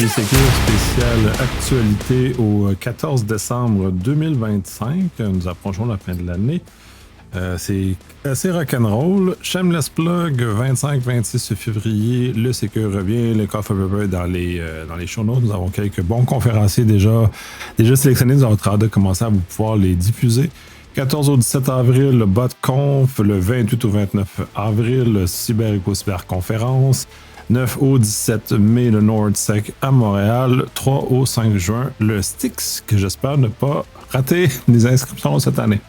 du Sécur spécial actualité au 14 décembre 2025. Nous approchons la fin de l'année. C'est assez rock'n'roll. Shameless plug, 25-26 février, le Sécur revient, le Coffee Paper dans les show notes. Nous avons quelques bons conférenciers déjà sélectionnés. Nous avons hâte de commencer à vous pouvoir les diffuser. 14 au 17 avril, le BotConf. Le 28 au 29 avril, le Cyber Conférence. 9 au 17 mai, le NordSec à Montréal. 3 au 5 juin, le Styx, que j'espère ne pas rater les inscriptions cette année.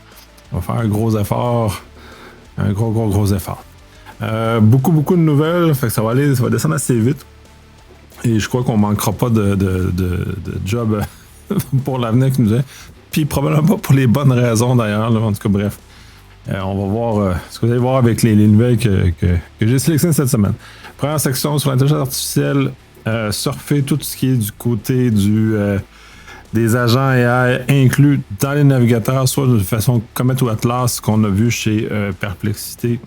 On va faire un gros effort. Un gros effort. Beaucoup de nouvelles. Fait que ça va descendre assez vite. Et je crois qu'on manquera pas de job pour l'avenir qui nous est. Puis probablement pas pour les bonnes raisons d'ailleurs. Là. En tout cas, bref. On va voir ce que vous allez voir avec les nouvelles que j'ai sélectionnées cette semaine. Première section sur l'intelligence artificielle. Surfer tout ce qui est du côté des agents AI inclus dans les navigateurs, soit de façon Comet ou Atlas qu'on a vu chez Perplexity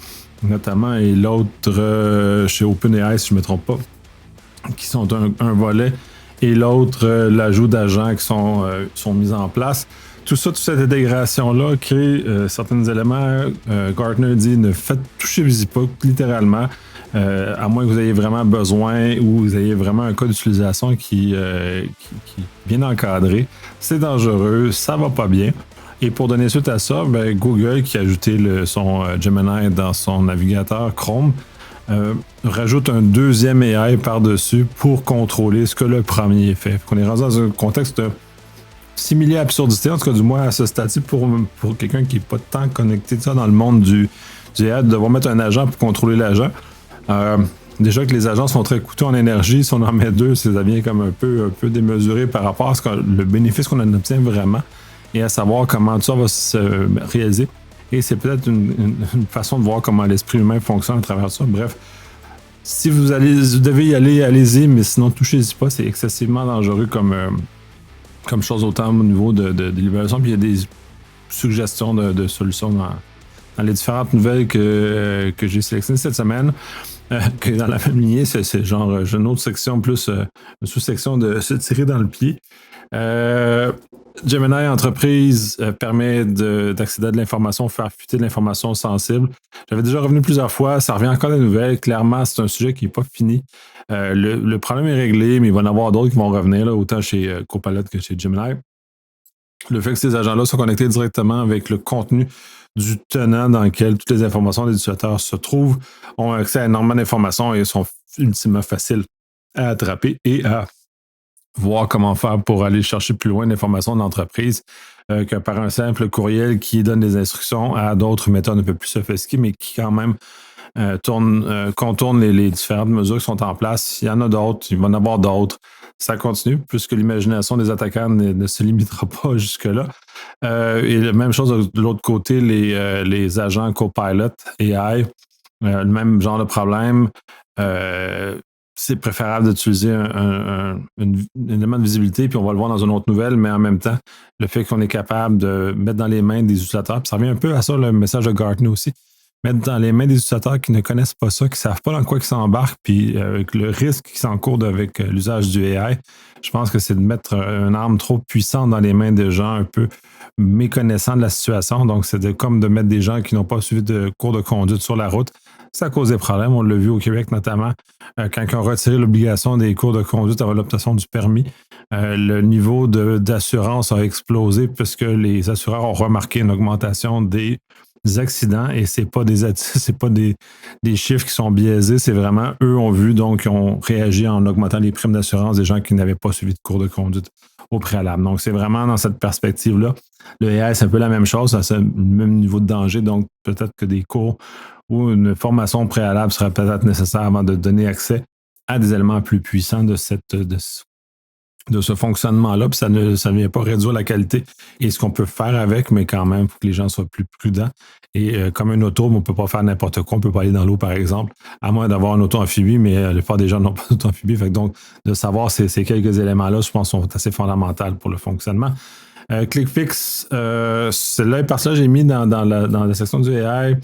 notamment, et l'autre chez OpenAI, si je ne me trompe pas, qui sont un volet, et l'autre l'ajout d'agents qui sont mis en place. Tout ça, toute cette intégration-là crée certains éléments. Gartner dit ne touchez-y pas, littéralement, à moins que vous ayez vraiment besoin ou vous ayez vraiment un cas d'utilisation qui est bien encadré. C'est dangereux, ça va pas bien. Et pour donner suite à ça, Google, qui a ajouté son Gemini dans son navigateur Chrome, rajoute un deuxième AI par-dessus pour contrôler ce que le premier fait. On est rendu dans un contexte similaire à absurdité, en tout cas du moins à ce stade-ci, pour quelqu'un qui n'est pas tant connecté de ça dans le monde du AI, de devoir mettre un agent pour contrôler l'agent. Déjà que les agents sont très coûteux en énergie, si on en met deux, ça devient comme un peu démesuré par rapport à le bénéfice qu'on en obtient vraiment et à savoir comment tout ça va se réaliser. Et c'est peut-être une façon de voir comment l'esprit humain fonctionne à travers ça. Bref, si vous devez y aller, allez-y, mais sinon touchez-y pas, c'est excessivement dangereux comme chose, autant au niveau de l'évaluation. Puis il y a des suggestions de solutions dans les différentes nouvelles que j'ai sélectionnées cette semaine. Que dans la même lignée, c'est genre une autre section, plus une sous-section de se tirer dans le pied. Gemini Entreprise permet d'accéder à de l'information, faire fuiter de l'information sensible. J'avais déjà revenu plusieurs fois, ça revient encore des nouvelles. Clairement, c'est un sujet qui n'est pas fini. Le problème est réglé, mais il va y en avoir d'autres qui vont revenir, là, autant chez Copilot que chez Gemini. Le fait que ces agents-là soient connectés directement avec le contenu du tenant dans lequel toutes les informations des utilisateurs se trouvent, ont accès à énormément d'informations et sont ultimement faciles à attraper et à voir comment faire pour aller chercher plus loin l'information d'entreprise que par un simple courriel qui donne des instructions à d'autres méthodes un peu plus sophistiquées, mais qui quand même contournent les différentes mesures qui sont en place. Il y en a d'autres, il va y en avoir d'autres. Ça continue, puisque l'imagination des attaquants ne se limitera pas jusque-là. Et la même chose de l'autre côté, les agents Copilot AI, le même genre de problème. C'est préférable d'utiliser un élément de visibilité, puis on va le voir dans une autre nouvelle, mais en même temps, le fait qu'on est capable de mettre dans les mains des utilisateurs, puis ça revient un peu à ça, le message de Gartner aussi, mettre dans les mains des utilisateurs qui ne connaissent pas ça, qui ne savent pas dans quoi ils s'embarquent, puis avec le risque qui s'encourt avec l'usage du AI, je pense que c'est de mettre une arme trop puissante dans les mains des gens un peu méconnaissants de la situation. Donc, c'est comme de mettre des gens qui n'ont pas suivi de cours de conduite sur la route. Ça cause des problèmes. On l'a vu au Québec notamment, quand on a retiré l'obligation des cours de conduite avant l'obtention du permis. Le niveau d'assurance a explosé puisque les assureurs ont remarqué une augmentation des accidents et c'est pas des chiffres qui sont biaisés, c'est vraiment eux ont vu, donc ils ont réagi en augmentant les primes d'assurance des gens qui n'avaient pas suivi de cours de conduite au préalable. Donc c'est vraiment dans cette perspective-là. Le AI, c'est un peu la même chose, ça a le même niveau de danger, donc peut-être que des cours ou une formation préalable serait peut-être nécessaire avant de donner accès à des éléments plus puissants de ce fonctionnement-là, puis ça ne vient pas réduire la qualité et ce qu'on peut faire avec, mais quand même, il faut que les gens soient plus prudents. Et comme un auto, on ne peut pas faire n'importe quoi, on ne peut pas aller dans l'eau, par exemple, à moins d'avoir un auto amphibie, mais la plupart des gens n'ont pas d'auto amphibie. Fait que donc, de savoir ces quelques éléments-là, je pense, sont assez fondamentaux pour le fonctionnement. ClickFix, celle-là, parce que j'ai mis dans la section du AI,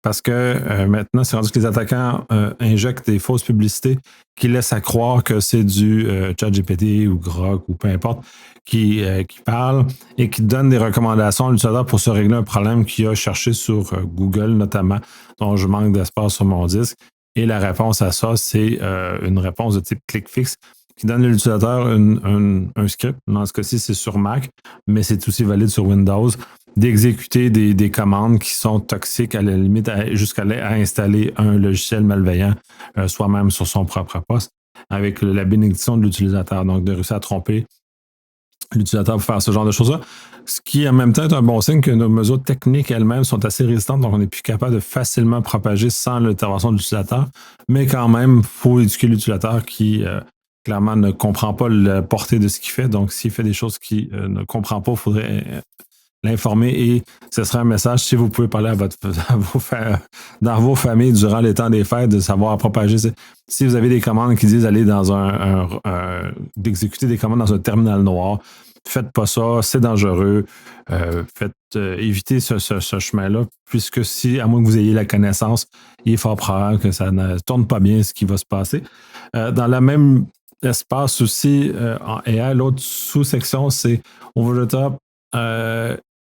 parce que maintenant, c'est rendu que les attaquants injectent des fausses publicités qui laissent à croire que c'est du ChatGPT ou Grok ou peu importe qui parle et qui donne des recommandations à l'utilisateur pour se régler un problème qu'il a cherché sur Google notamment, dont je manque d'espace sur mon disque. Et la réponse à ça, c'est une réponse de type ClickFix qui donne à l'utilisateur un script. Dans ce cas-ci, c'est sur Mac, mais c'est aussi valide sur Windows, d'exécuter des commandes qui sont toxiques à la limite jusqu'à installer un logiciel malveillant soi-même sur son propre poste avec la bénédiction de l'utilisateur. Donc, de réussir à tromper l'utilisateur pour faire ce genre de choses-là. Ce qui, en même temps, est un bon signe que nos mesures techniques elles-mêmes sont assez résistantes, donc on n'est plus capable de facilement propager sans l'intervention de l'utilisateur. Mais quand même, il faut éduquer l'utilisateur qui, clairement, ne comprend pas la portée de ce qu'il fait. Donc, s'il fait des choses qu'il ne comprend pas, il faudrait l'informer et ce serait un message, si vous pouvez parler dans vos familles durant les temps des fêtes, de savoir propager. Si vous avez des commandes qui disent aller dans d'exécuter des commandes dans un terminal noir, faites pas ça, c'est dangereux. Évitez ce chemin-là, puisque si, à moins que vous ayez la connaissance, il est fort probable que ça ne tourne pas bien ce qui va se passer. Dans le même espace aussi, en AI, l'autre sous-section, c'est over the top.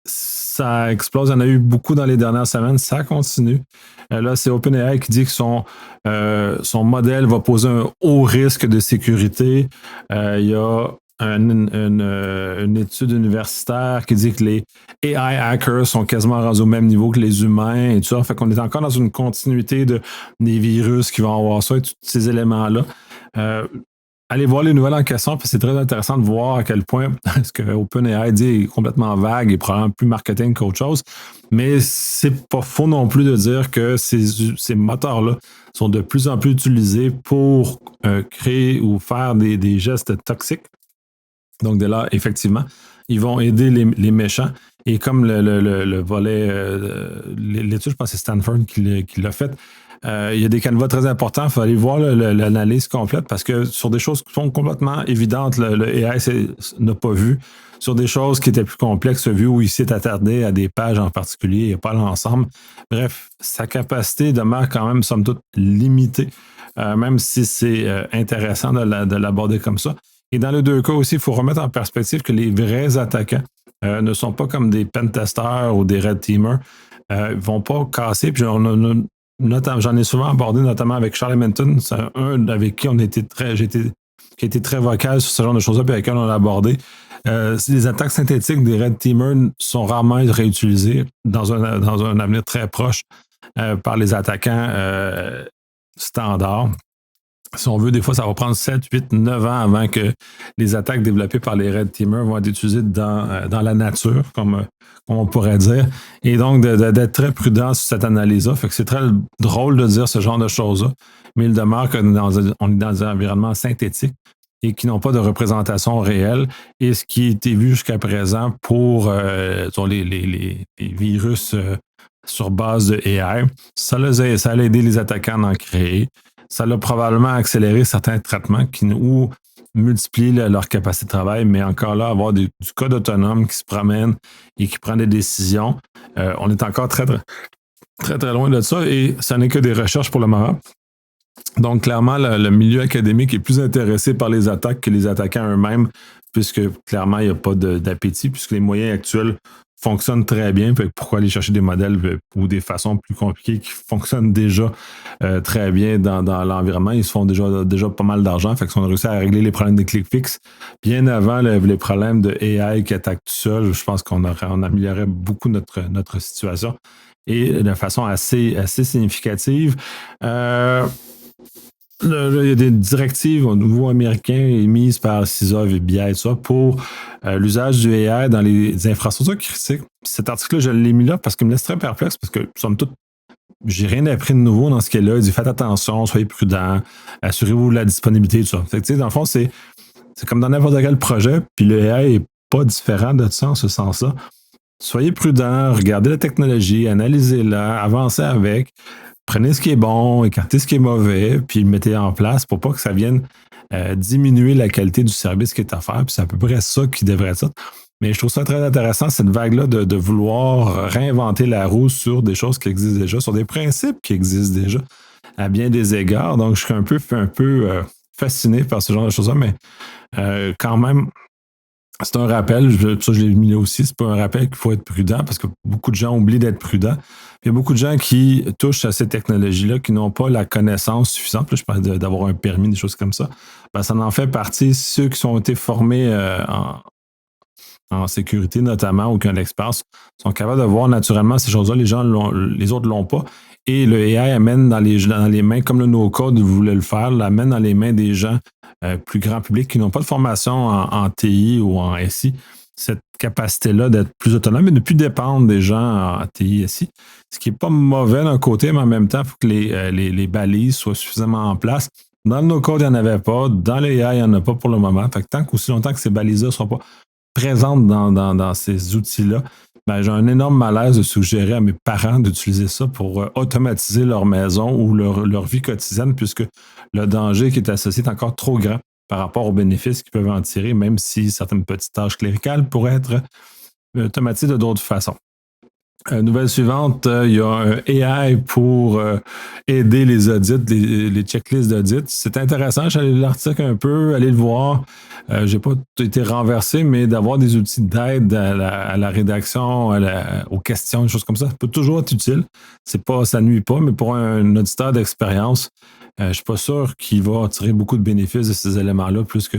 Ça explose, il y en a eu beaucoup dans les dernières semaines, ça continue. Là, c'est OpenAI qui dit que son modèle va poser un haut risque de sécurité. Il y a une étude universitaire qui dit que les AI hackers sont quasiment rendus au même niveau que les humains et tout ça. Fait qu'on est encore dans une continuité des virus qui vont avoir ça et tous ces éléments-là. Allez voir les nouvelles en question, parce que c'est très intéressant de voir à quel point ce que OpenAI dit est complètement vague et probablement plus marketing qu'autre chose. Mais c'est pas faux non plus de dire que ces moteurs-là sont de plus en plus utilisés pour créer ou faire des gestes toxiques. Donc, de là, effectivement, ils vont aider les méchants. Et comme le volet, l'étude, je pense que c'est Stanford qui l'a fait, il y a des canevas très importants. Il faut aller voir l'analyse complète parce que sur des choses qui sont complètement évidentes, le AI n'a pas vu. Sur des choses qui étaient plus complexes, vu où il s'est attardé à des pages en particulier et pas l'ensemble. Bref, sa capacité demeure quand même, somme toute, limitée, même si c'est intéressant de l'aborder comme ça. Et dans les deux cas aussi, il faut remettre en perspective que les vrais attaquants ne sont pas comme des pentesters ou des red teamers. Ils ne vont pas casser. Puis j'en ai souvent abordé, notamment avec Charlie Minton, c'est un avec qui qui a été très vocal sur ce genre de choses-là, puis avec qui on l'a abordé. Les attaques synthétiques des red teamers sont rarement réutilisées dans un avenir très proche par les attaquants standards. Si on veut, des fois, ça va prendre 7, 8, 9 ans avant que les attaques développées par les Red Teamers vont être utilisées dans la nature, comme on pourrait dire. Et donc, d'être très prudent sur cette analyse-là. Fait que c'est très drôle de dire ce genre de choses-là, mais il demeure qu'on est dans un environnement synthétique et qui n'ont pas de représentation réelle. Et ce qui a été vu jusqu'à présent pour les virus sur base de AI, ça a aidé les attaquants à en créer. Ça a probablement accéléré certains traitements ou multiplié leur capacité de travail, mais encore là, avoir du code autonome qui se promène et qui prend des décisions. On est encore très, très, très, très loin de ça et ça n'est que des recherches pour le moment. Donc, clairement, le milieu académique est plus intéressé par les attaques que les attaquants eux-mêmes, puisque clairement, il n'y a pas d'appétit, puisque les moyens actuels fonctionnent très bien. Pourquoi aller chercher des modèles ou des façons plus compliquées qui fonctionnent déjà très bien dans l'environnement? Ils se font déjà pas mal d'argent. Fait qu'ils ont réussi à régler les problèmes des ClickFix bien avant les problèmes de AI qui attaquent tout seul. Je pense qu'on améliorerait beaucoup notre situation et de façon assez significative. Il y a des directives au niveau américain émises par CISA et BI et ça pour l'usage du AI dans les infrastructures critiques. Cet article-là, je l'ai mis là parce qu'il me laisse très perplexe parce que, somme toute, j'ai rien appris de nouveau dans ce qu'il y a là. Il dit faites attention, soyez prudents, assurez-vous de la disponibilité, tout ça. Fait que, dans le fond, c'est comme dans n'importe quel projet, puis le AI n'est pas différent de ça en ce sens-là. Soyez prudents, regardez la technologie, analysez-la, avancez avec. Prenez ce qui est bon, écartez ce qui est mauvais, puis le mettez en place pour pas que ça vienne diminuer la qualité du service qui est offert. Puis c'est à peu près ça qui devrait être ça. Mais je trouve ça très intéressant, cette vague-là de vouloir réinventer la roue sur des choses qui existent déjà, sur des principes qui existent déjà, à bien des égards. Donc, je suis un peu fasciné par ce genre de choses-là, mais quand même, c'est un rappel, ça je l'ai mis là aussi, c'est pas un rappel qu'il faut être prudent parce que beaucoup de gens oublient d'être prudents. Il y a beaucoup de gens qui touchent à ces technologies-là qui n'ont pas la connaissance suffisante. Là, je parle d'avoir un permis, des choses comme ça. Ben, ça en fait partie. Ceux qui ont été formés en sécurité notamment ou qui ont de l'expérience sont capables de voir naturellement ces choses-là. Les autres ne l'ont pas. Et le AI amène dans les mains, comme le no-code voulait le faire, l'amène dans les mains des gens plus grand public qui n'ont pas de formation en TI ou en SI, cette capacité-là d'être plus autonome et de ne plus dépendre des gens en TI et SI. Ce qui n'est pas mauvais d'un côté, mais en même temps, il faut que les balises soient suffisamment en place. Dans le no-code, il n'y en avait pas. Dans les AI, il n'y en a pas pour le moment. Fait que tant qu'aussi longtemps que ces balises-là ne seront pas présentes dans ces outils-là, ben, j'ai un énorme malaise de suggérer à mes parents d'utiliser ça pour automatiser leur maison ou leur vie quotidienne, puisque le danger qui est associé est encore trop grand par rapport aux bénéfices qu'ils peuvent en tirer, même si certaines petites tâches cléricales pourraient être automatisées de d'autres façons. Nouvelle suivante, il y a un AI pour aider les audits, les checklists d'audit. C'est intéressant, j'allais l'article un peu, aller le voir. J'ai pas été renversé, mais d'avoir des outils d'aide à la rédaction, aux questions, des choses comme ça peut toujours être utile. Ça nuit pas, mais pour un auditeur d'expérience, je suis pas sûr qu'il va tirer beaucoup de bénéfices de ces éléments-là, plus que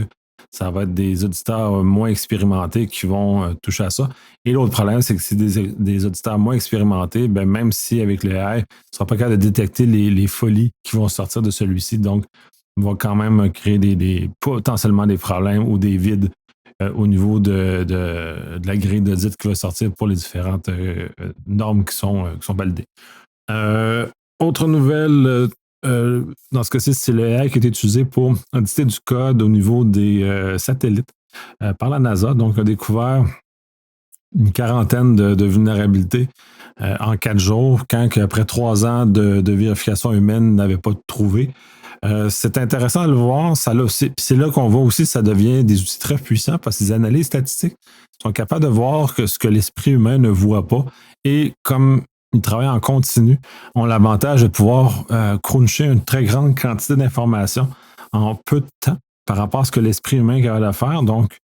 ça va être des auditeurs moins expérimentés qui vont toucher à ça. Et l'autre problème, c'est que c'est des auditeurs moins expérimentés, ben même si avec le AI, ils ne seront pas capables de détecter les folies qui vont sortir de celui-ci. Donc, il va quand même créer potentiellement des problèmes ou des vides au niveau de la grille d'audit qui va sortir pour les différentes normes qui sont validées. Autre nouvelle, dans ce cas-ci, c'est le AI qui est utilisé pour auditer du code au niveau des satellites par la NASA. Donc, on a découvert une quarantaine de vulnérabilités en 4 jours, quand après 3 ans de vérification humaine n'avait pas trouvé. C'est intéressant de le voir. C'est là qu'on voit aussi que ça devient des outils très puissants parce que les analyses statistiques sont capables de voir que ce que l'esprit humain ne voit pas. Et comme ils travaillent en continu, ont l'avantage de pouvoir cruncher une très grande quantité d'informations en peu de temps par rapport à ce que l'esprit humain est capable de faire. Donc,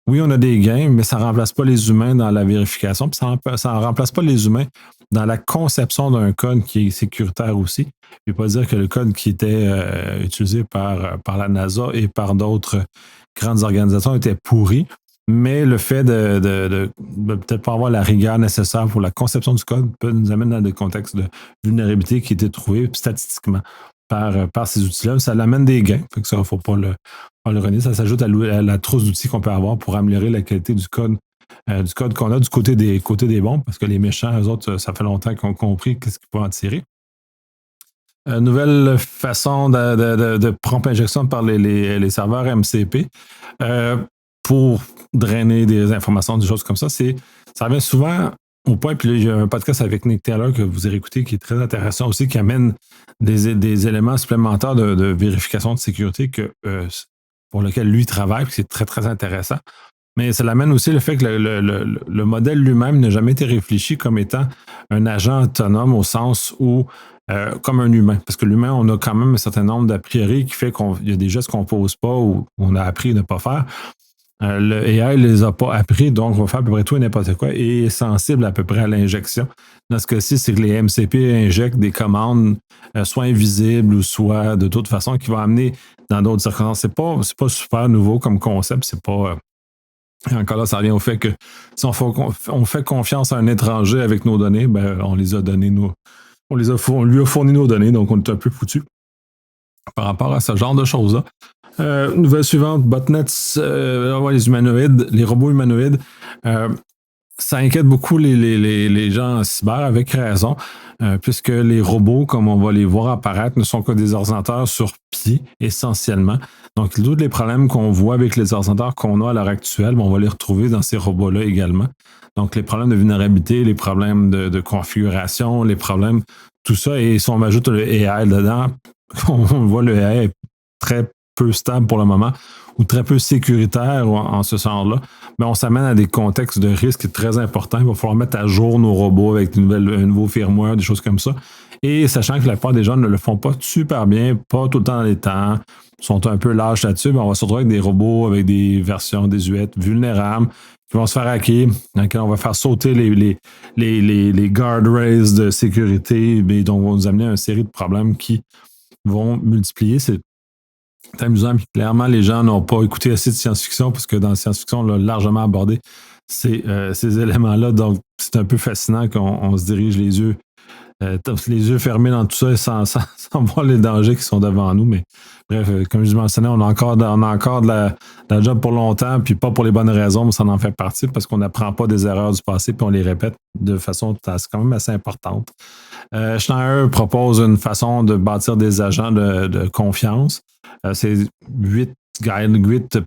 oui, on a des gains, mais ça ne remplace pas les humains dans la vérification, puis ça ne remplace pas les humains dans la conception d'un code qui est sécuritaire aussi. Je ne vais pas dire que le code qui était utilisé par la NASA et par d'autres grandes organisations était pourri, mais le fait de peut-être pas avoir la rigueur nécessaire pour la conception du code peut nous amener dans des contextes de vulnérabilité qui étaient trouvés statistiquement par ces outils-là. Ça l'amène des gains, fait que ça, il ne faut pas le renier. Ça s'ajoute à la trousse d'outils qu'on peut avoir pour améliorer la qualité du code qu'on a du côté des bons, parce que les méchants, eux autres, ça fait longtemps qu'ils ont compris qu'est-ce qu'ils peuvent en tirer. Nouvelle façon de prompt injection par les serveurs MCP pour drainer des informations, des choses comme ça. Ça revient souvent au point, puis là, il y a un podcast avec Nick Taylor que vous avez écouté qui est très intéressant aussi, qui amène des éléments supplémentaires de vérification de sécurité pour lequel lui travaille, puis c'est très, très intéressant. Mais ça l'amène aussi le fait que le modèle lui-même n'a jamais été réfléchi comme étant un agent autonome au sens où, comme un humain. Parce que l'humain, on a quand même un certain nombre d'a priori qui fait qu'il y a des gestes qu'on ne pose pas ou on a appris à ne pas faire. Le AI ne les a pas appris, donc on va faire à peu près tout et n'importe quoi et est sensible à peu près à l'injection. Dans ce cas-ci, c'est que les MCP injectent des commandes soit invisibles ou soit de toute façon qui vont amener dans d'autres circonstances. C'est pas super nouveau comme concept, c'est pas... Et encore là, ça revient au fait que si on fait confiance à un étranger avec nos données, ben, on les a données, on lui a fourni nos données, donc on est un peu foutu par rapport à ce genre de choses-là. Nouvelle suivante, botnets, les humanoïdes, les robots humanoïdes. Ça inquiète beaucoup les gens en cyber, avec raison, puisque les robots, comme on va les voir apparaître, ne sont que des ordinateurs sur pied, essentiellement. Donc, tous les problèmes qu'on voit avec les ordinateurs qu'on a à l'heure actuelle, on va les retrouver dans ces robots-là également. Donc, les problèmes de vulnérabilité, les problèmes de configuration, les problèmes, tout ça. Et si on ajoute le AI dedans, on voit le AI très peu stable pour le moment ou très peu sécuritaire en ce sens-là, mais on s'amène à des contextes de risque très importants. Il va falloir mettre à jour nos robots avec un nouveau firmware, des choses comme ça. Et sachant que la plupart des gens ne le font pas super bien, pas tout le temps dans les temps, sont un peu lâches là-dessus, ben on va se retrouver avec des robots avec des versions désuètes, vulnérables, qui vont se faire hacker, dans lesquels on va faire sauter les guardrails de sécurité, et donc vont nous amener à une série de problèmes qui vont multiplier. C'est amusant. Puis clairement, les gens n'ont pas écouté assez de science-fiction parce que dans la science-fiction, on l'a largement abordé ces éléments-là. Donc, c'est un peu fascinant qu'on se dirige les yeux fermés dans tout ça sans voir les dangers qui sont devant nous. Mais bref, comme je mentionnais, on a encore de la job pour longtemps, puis pas pour les bonnes raisons, mais ça en fait partie parce qu'on n'apprend pas des erreurs du passé, puis on les répète de façon quand même assez importante. Schneier propose une façon de bâtir des agents de confiance. C'est 8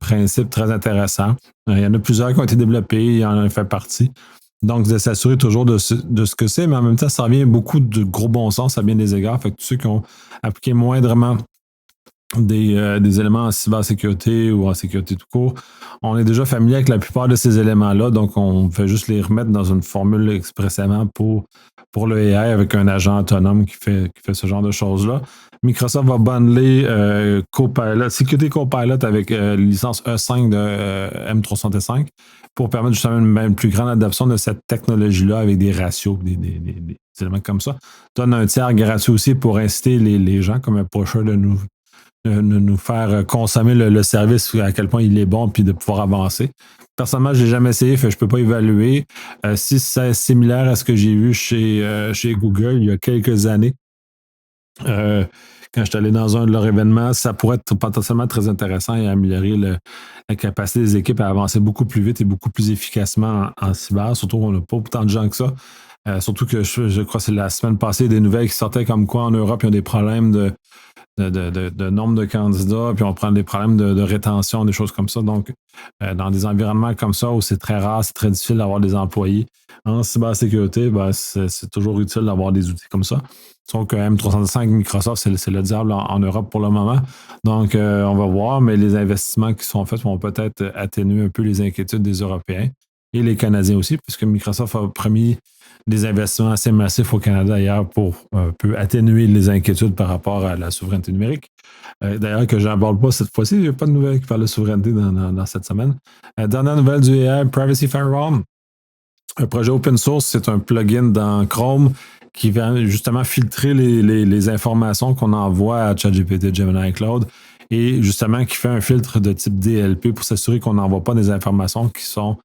principes très intéressants. Il y en a plusieurs qui ont été développés, il en a fait partie. Donc, de s'assurer toujours de ce que c'est, mais en même temps, ça revient beaucoup de gros bon sens à bien des égards. Fait que tous ceux qui ont appliqué moindrement des éléments en cybersécurité ou en sécurité tout court, on est déjà familier avec la plupart de ces éléments-là, donc on fait juste les remettre dans une formule expressément pour le AI avec un agent autonome qui fait ce genre de choses-là. Microsoft va bundler Copilot, Security Copilot avec licence E5 de M365 pour permettre justement une plus grande adoption de cette technologie-là avec des ratios, des éléments comme ça. Donne un tiers gratuit aussi pour inciter les gens comme un pusher de nous faire consommer le service, à quel point il est bon, puis de pouvoir avancer. Personnellement, je ne l'ai jamais essayé, fait, je ne peux pas évaluer. Si c'est similaire à ce que j'ai vu chez Google il y a quelques années, quand je suis allé dans un de leurs événements, ça pourrait être potentiellement très intéressant et améliorer la capacité des équipes à avancer beaucoup plus vite et beaucoup plus efficacement en cyber, surtout qu'on n'a pas autant de gens que ça. Surtout que je crois que c'est la semaine passée des nouvelles qui sortaient comme quoi en Europe, ils ont des problèmes de nombre de candidats, puis on prend des problèmes de rétention, des choses comme ça. Donc, dans des environnements comme ça où c'est très rare, c'est très difficile d'avoir des employés en cybersécurité, ben, c'est toujours utile d'avoir des outils comme ça. Sauf que M365 Microsoft, c'est le diable en Europe pour le moment. Donc, on va voir, mais les investissements qui sont faits vont peut-être atténuer un peu les inquiétudes des Européens et les Canadiens aussi, puisque Microsoft a promis des investissements assez massifs au Canada d'ailleurs pour un peu atténuer les inquiétudes par rapport à la souveraineté numérique. D'ailleurs, que je n'aborde pas cette fois-ci, il n'y a pas de nouvelles qui parlent de souveraineté dans cette semaine. Dernière nouvelle du AI, Privacy Firewall. Un projet open source, c'est un plugin dans Chrome qui va justement filtrer les informations qu'on envoie à ChatGPT, Gemini Cloud, et justement qui fait un filtre de type DLP pour s'assurer qu'on n'envoie pas des informations qui sont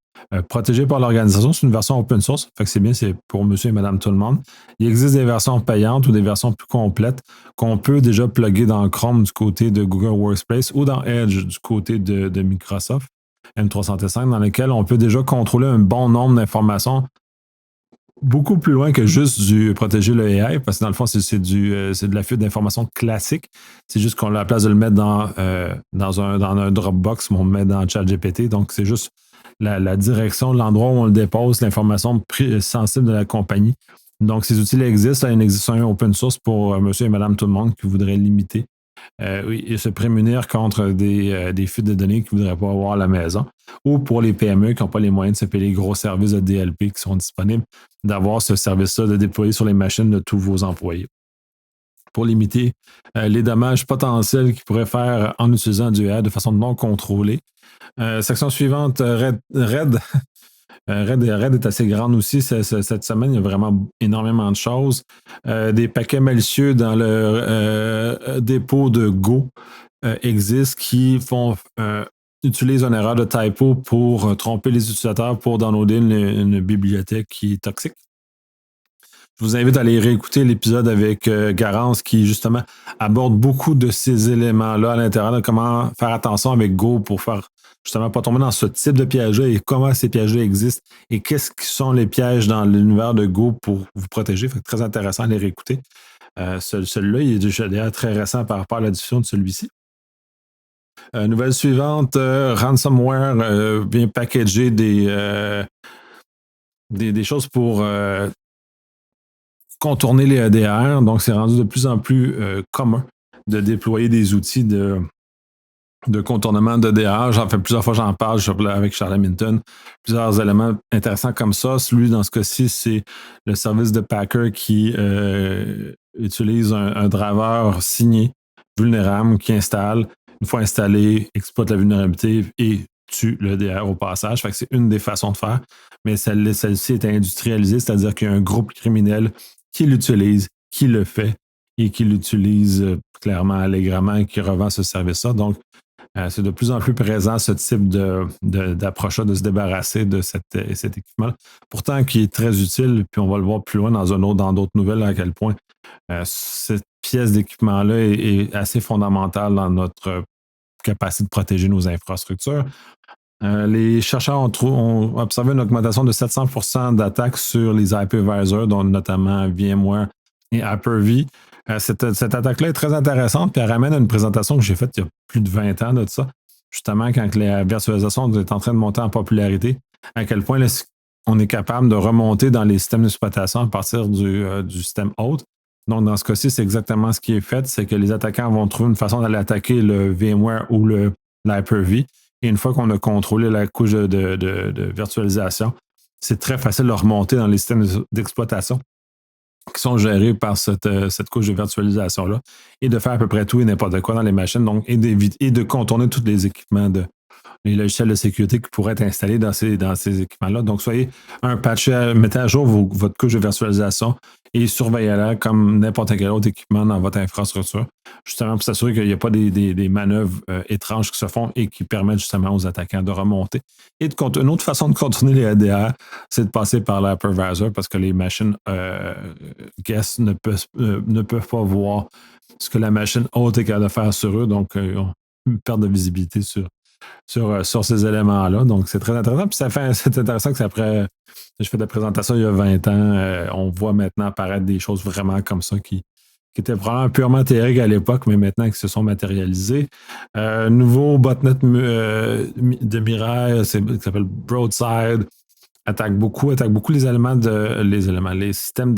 protégées par l'organisation. C'est une version open source, fait que c'est bien, c'est pour monsieur et madame tout le monde. Il existe des versions payantes ou des versions plus complètes qu'on peut déjà plugger dans Chrome du côté de Google Workspace ou dans Edge du côté de Microsoft. M365, dans lesquels on peut déjà contrôler un bon nombre d'informations beaucoup plus loin que juste du protéger le AI, parce que dans le fond, c'est de la fuite d'informations classique. C'est juste qu'on a la place de le mettre dans un Dropbox, mais on le met dans ChatGPT. Donc, c'est juste la direction, l'endroit où on le dépose, l'information sensible de la compagnie. Donc, ces outils-là existent. Il existe un open source pour monsieur et madame tout le monde qui voudrait limiter et se prémunir contre des fuites de données qu'ils ne voudraient pas avoir à la maison, ou pour les PME qui n'ont pas les moyens de se payer les gros services de DLP qui sont disponibles, d'avoir ce service-là de déployer sur les machines de tous vos employés pour limiter les dommages potentiels qu'ils pourraient faire en utilisant du AI de façon non contrôlée. Section suivante, Red. Red est assez grande aussi. Cette semaine, il y a vraiment énormément de choses. Des paquets malicieux dans le dépôt de Go existent qui utilisent une erreur de typo pour tromper les utilisateurs pour downloader une bibliothèque qui est toxique. Je vous invite à aller réécouter l'épisode avec Garance qui, justement, aborde beaucoup de ces éléments-là à l'intérieur de comment faire attention avec Go pour faire justement pas tomber dans ce type de piège-là et comment ces pièges-là existent et qu'est-ce qui sont les pièges dans l'univers de Go pour vous protéger. Fait que très intéressant à les réécouter. Celui-là, il est déjà très récent par rapport à la diffusion de celui-ci. Nouvelle suivante, ransomware vient packager des choses pour contourner les EDR. Donc, c'est rendu de plus en plus commun de déployer des outils de contournement de DA. J'en fais plusieurs fois, j'en parle avec Charles Minton. Plusieurs éléments intéressants comme ça. Celui, dans ce cas-ci, c'est le service de Packer qui utilise un driver signé vulnérable qui installe. Une fois installé, exploite la vulnérabilité et tue le DR au passage. Fait que c'est une des façons de faire. Mais celle-ci est industrialisée, c'est-à-dire qu'il y a un groupe criminel qui l'utilise, qui le fait et qui l'utilise clairement allègrement et qui revend ce service-là. Donc, c'est de plus en plus présent ce type d'approche de se débarrasser de cet équipement. Pourtant, qui est très utile, puis on va le voir plus loin dans d'autres nouvelles, à quel point cette pièce d'équipement-là est assez fondamentale dans notre capacité de protéger nos infrastructures. Les chercheurs ont observé une augmentation de 700% d'attaques sur les hypervisors, dont notamment VMware et Hyper-V. Cette attaque-là est très intéressante, puis elle ramène à une présentation que j'ai faite il y a plus de 20 ans de ça, justement quand la virtualisation est en train de monter en popularité, à quel point là, on est capable de remonter dans les systèmes d'exploitation à partir du système hôte. Donc, dans ce cas-ci, c'est exactement ce qui est fait, c'est que les attaquants vont trouver une façon d'aller attaquer le VMware ou l'Hyper-V. Et une fois qu'on a contrôlé la couche de virtualisation, c'est très facile de remonter dans les systèmes d'exploitation qui sont gérés par cette couche de virtualisation-là et de faire à peu près tout et n'importe quoi dans les machines, donc, et de contourner tous les équipements les logiciels de sécurité qui pourraient être installés dans ces équipements-là. Donc, soyez un patch, mettez à jour votre couche de virtualisation et surveillez-la comme n'importe quel autre équipement dans votre infrastructure, justement pour s'assurer qu'il n'y a pas des manœuvres étranges qui se font et qui permettent justement aux attaquants de remonter. Et une autre façon de contourner les ADR, c'est de passer par l'hypervisor parce que les machines guest ne peuvent pas voir ce que la machine haute est capable de faire sur eux, donc une perte de visibilité sur ces éléments-là. Donc, c'est très intéressant. Puis c'est intéressant que après, je fais des présentations il y a 20 ans, on voit maintenant apparaître des choses vraiment comme ça qui étaient probablement purement théoriques à l'époque, mais maintenant qui se sont matérialisées. Nouveau botnet de Mirai, qui s'appelle Broadside, attaque beaucoup les systèmes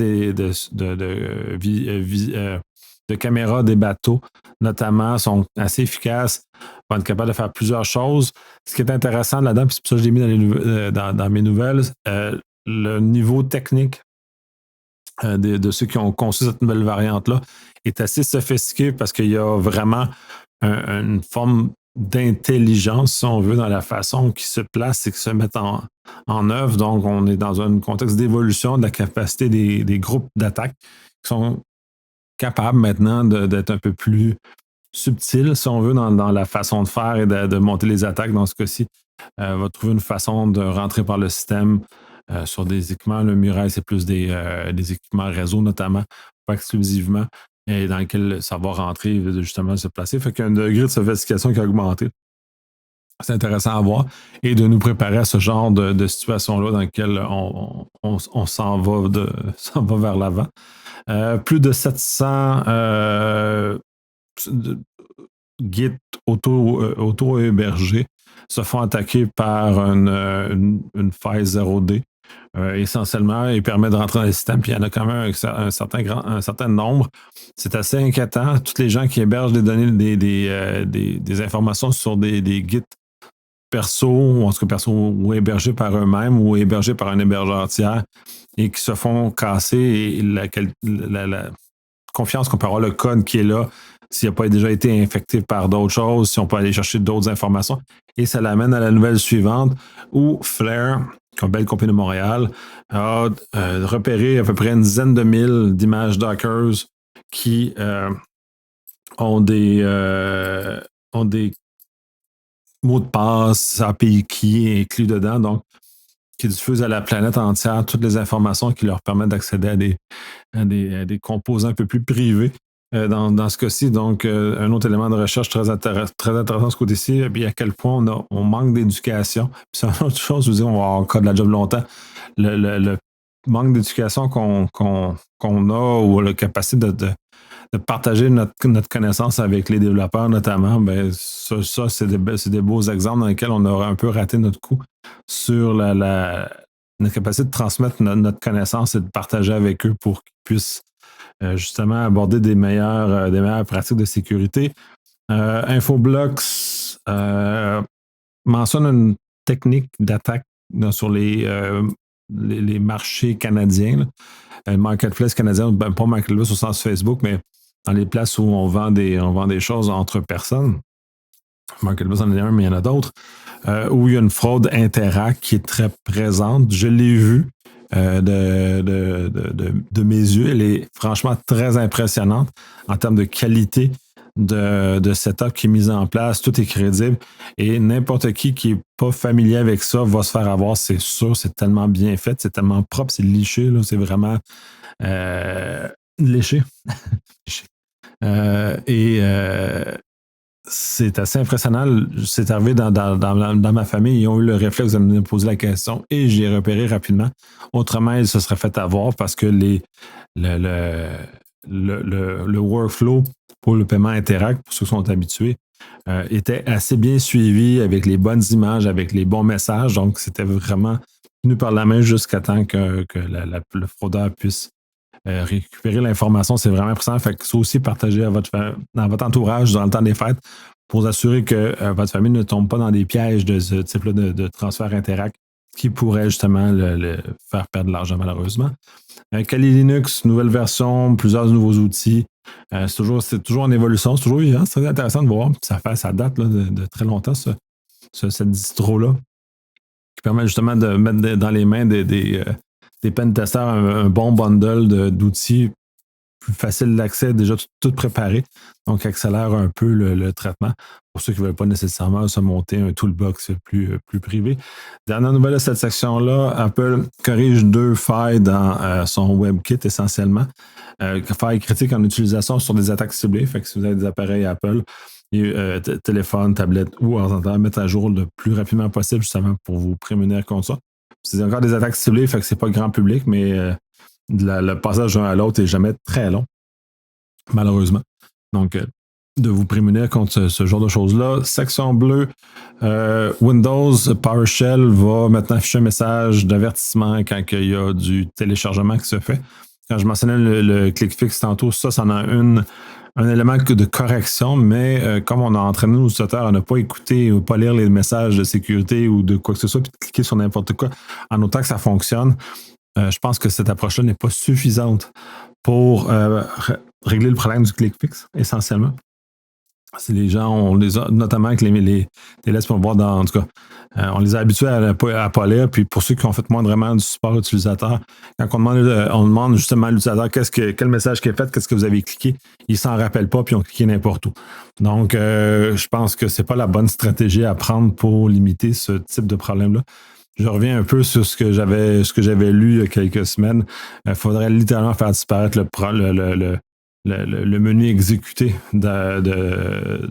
de caméras des bateaux, notamment, sont assez efficaces, vont être capables de faire plusieurs choses. Ce qui est intéressant là-dedans, puis c'est pour ça que je l'ai mis dans mes nouvelles, le niveau technique de ceux qui ont conçu cette nouvelle variante-là est assez sophistiqué parce qu'il y a vraiment une forme d'intelligence, si on veut, dans la façon qu'ils se placent et qu'ils se mettent en œuvre. Donc, on est dans un contexte d'évolution de la capacité des groupes d'attaque qui sont capables maintenant d'être un peu plus subtils, si on veut, dans la façon de faire et de monter les attaques. Dans ce cas-ci, va trouver une façon de rentrer par le système sur des équipements. Le Mirai, c'est plus des équipements réseau, notamment, pas exclusivement, et dans lesquels ça va rentrer et justement se placer. Fait qu'il y a un degré de sophistication qui a augmenté. C'est intéressant à voir et de nous préparer à ce genre de situation-là dans lequel on s'en va vers l'avant. Plus de 700 Git auto-hébergés se font attaquer par une faille 0D. Essentiellement, il permet de rentrer dans le système, puis il y en a quand même un certain nombre. C'est assez inquiétant. Tous les gens qui hébergent des données, des informations sur des Git perso, ou en tout cas perso, ou hébergés par eux-mêmes, ou hébergés par un hébergeur tiers, et qui se font casser, et la confiance qu'on peut avoir le code qui est là, s'il n'a pas déjà été infecté par d'autres choses, si on peut aller chercher d'autres informations. Et ça l'amène à la nouvelle suivante, où Flare, une belle compagnie de Montréal, a repéré à peu près une dizaine de mille d'images Dockers qui ont des mots de passe, API key inclus dedans, donc qui diffusent à la planète entière toutes les informations qui leur permettent d'accéder à des composants un peu plus privés. Dans ce cas-ci, donc, un autre élément de recherche très intéressant de ce côté-ci, à quel point on manque d'éducation. Puis c'est une autre chose, je veux dire, on va avoir encore de la job longtemps. Le manque d'éducation qu'on a ou la capacité de partager notre connaissance avec les développeurs, notamment, ben, ça c'est des beaux exemples dans lesquels on aurait un peu raté notre coup sur notre capacité de transmettre notre connaissance et de partager avec eux pour qu'ils puissent justement aborder des meilleures pratiques de sécurité. Infoblox mentionne une technique d'attaque sur les marchés canadiens. Le marketplace canadien, pas marketplace au sens Facebook, mais dans les places où on vend des choses entre personnes. Marketplace en est un, mais il y en a d'autres. Où il y a une fraude Interac qui est très présente. Je l'ai vue de mes yeux. Elle est franchement très impressionnante en termes de qualité de setup qui est mise en place. Tout est crédible. Et n'importe qui n'est pas familier avec ça va se faire avoir, c'est sûr. C'est tellement bien fait, c'est tellement propre, c'est liché. Là, c'est vraiment léché. C'est assez impressionnant. C'est arrivé dans ma famille. Ils ont eu le réflexe de me poser la question et j'ai repéré rapidement. Autrement, ils se seraient fait avoir parce que le workflow pour le paiement Interac, pour ceux qui sont habitués, était assez bien suivi avec les bonnes images, avec les bons messages. Donc, c'était vraiment tenu par la main jusqu'à temps que le fraudeur puisse récupérer l'information. C'est vraiment impressionnant. Fait que ça aussi, partagez dans votre entourage dans le temps des fêtes pour vous assurer que votre famille ne tombe pas dans des pièges de ce type-là de transfert Interac qui pourrait justement le faire perdre de l'argent, malheureusement. Kali Linux, nouvelle version, plusieurs nouveaux outils. C'est toujours en évolution, c'est toujours vivant. C'est très intéressant de voir. Ça date là, de très longtemps, cette distro-là, qui permet justement de mettre dans les mains des pentesters un bon bundle d'outils plus facile d'accès, déjà tout préparé, donc accélère un peu le traitement pour ceux qui ne veulent pas nécessairement se monter un toolbox plus privé. Dernière nouvelle de cette section-là, Apple corrige 2 failles dans son WebKit essentiellement. Failles critiques en utilisation sur des attaques ciblées, fait que si vous avez des appareils Apple, téléphone, tablette ou ordinateur, mettre à jour le plus rapidement possible justement pour vous prémunir contre ça. C'est encore des attaques ciblées, fait que c'est pas grand public, mais le passage d'un à l'autre n'est jamais très long, malheureusement. Donc, de vous prémunir contre ce genre de choses-là. Section bleue, Windows PowerShell va maintenant afficher un message d'avertissement quand il y a du téléchargement qui se fait. Quand je mentionnais le ClickFix tantôt, ça en a un élément de correction, mais comme on a entraîné nos utilisateurs à ne pas écouter ou pas lire les messages de sécurité ou de quoi que ce soit, puis de cliquer sur n'importe quoi, en autant que ça fonctionne, je pense que cette approche-là n'est pas suffisante pour régler le problème du ClickFix, essentiellement. Si les gens, on les a, notamment avec les laisse pour voir en tout cas, on les a habitués à pas lire, puis pour ceux qui ont fait moindrement du support utilisateur, quand on demande justement à l'utilisateur quel message qui est fait, qu'est-ce que vous avez cliqué, ils ne s'en rappellent pas, puis ils ont cliqué n'importe où. Donc, je pense que ce n'est pas la bonne stratégie à prendre pour limiter ce type de problème-là. Je reviens un peu sur ce que j'avais lu il y a quelques semaines. Il faudrait littéralement faire disparaître le menu exécuté de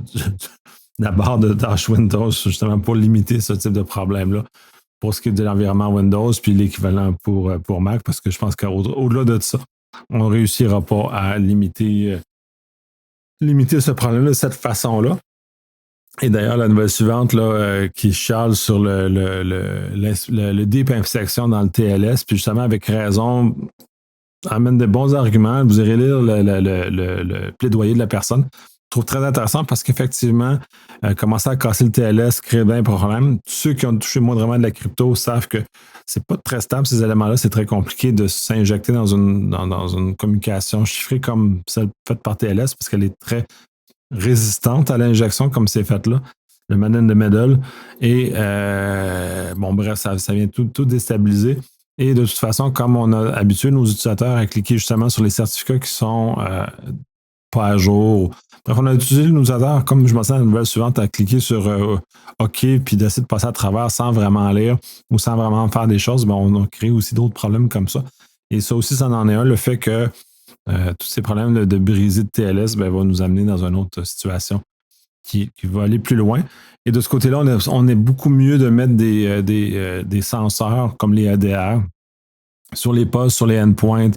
la barre de tâches Windows, justement pour limiter ce type de problème-là. Pour ce qui est de l'environnement Windows, puis l'équivalent pour Mac, parce que je pense qu'au-delà de ça, on ne réussira pas à limiter ce problème-là de cette façon-là. Et d'ailleurs, la nouvelle suivante là, qui chiale sur le deep infection dans le TLS, puis justement avec raison, amène de bons arguments. Vous irez lire le plaidoyer de la personne. Je trouve très intéressant parce qu'effectivement, commencer à casser le TLS crée bien un problème. Ceux qui ont touché moindrement de la crypto savent que c'est pas très stable, ces éléments-là. C'est très compliqué de s'injecter dans une communication chiffrée comme celle faite par TLS parce qu'elle est très résistante à l'injection comme c'est fait là, le man in the middle. Et bref, ça vient tout déstabiliser. Et de toute façon, comme on a habitué nos utilisateurs à cliquer justement sur les certificats qui sont pas à jour. Bref, on a utilisé nos utilisateurs, comme je mentionne dans la nouvelle suivante, à cliquer sur OK, puis d'essayer de passer à travers sans vraiment lire ou sans vraiment faire des choses. On a créé aussi d'autres problèmes comme ça. Et ça aussi, ça en est un, le fait que tous ces problèmes de briser de TLS vont nous amener dans une autre situation qui va aller plus loin. Et de ce côté-là, on est beaucoup mieux de mettre des senseurs comme les ADR sur les postes, sur les endpoints,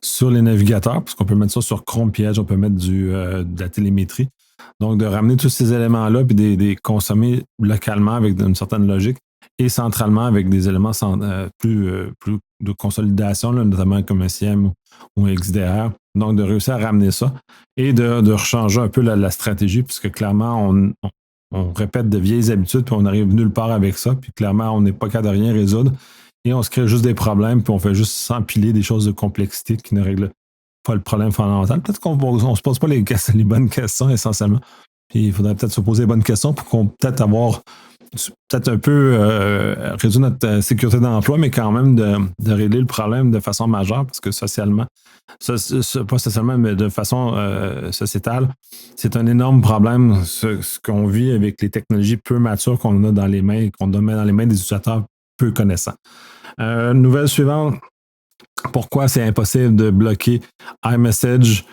sur les navigateurs, parce qu'on peut mettre ça sur Chrome Edge, on peut mettre de la télémétrie. Donc, de ramener tous ces éléments-là puis de les consommer localement avec une certaine logique et centralement avec des éléments plus de consolidation, là, notamment comme un CM ou un XDR. Donc, de réussir à ramener ça et de rechanger un peu la stratégie, puisque clairement, on répète de vieilles habitudes, puis on n'arrive nulle part avec ça, puis clairement, on n'est pas capable de rien résoudre, et on se crée juste des problèmes, puis on fait juste s'empiler des choses de complexité qui ne règlent pas le problème fondamental. Peut-être qu'on ne se pose pas les bonnes questions essentiellement, puis il faudrait peut-être se poser les bonnes questions pour qu'on peut-être avoir peut-être un peu réduire notre sécurité d'emploi, mais quand même de régler le problème de façon majeure, parce que socialement, pas socialement, mais de façon sociétale, c'est un énorme problème, ce qu'on vit avec les technologies peu matures qu'on a dans les mains, qu'on met dans les mains des utilisateurs peu connaissants. Nouvelle suivante, pourquoi c'est impossible de bloquer iMessage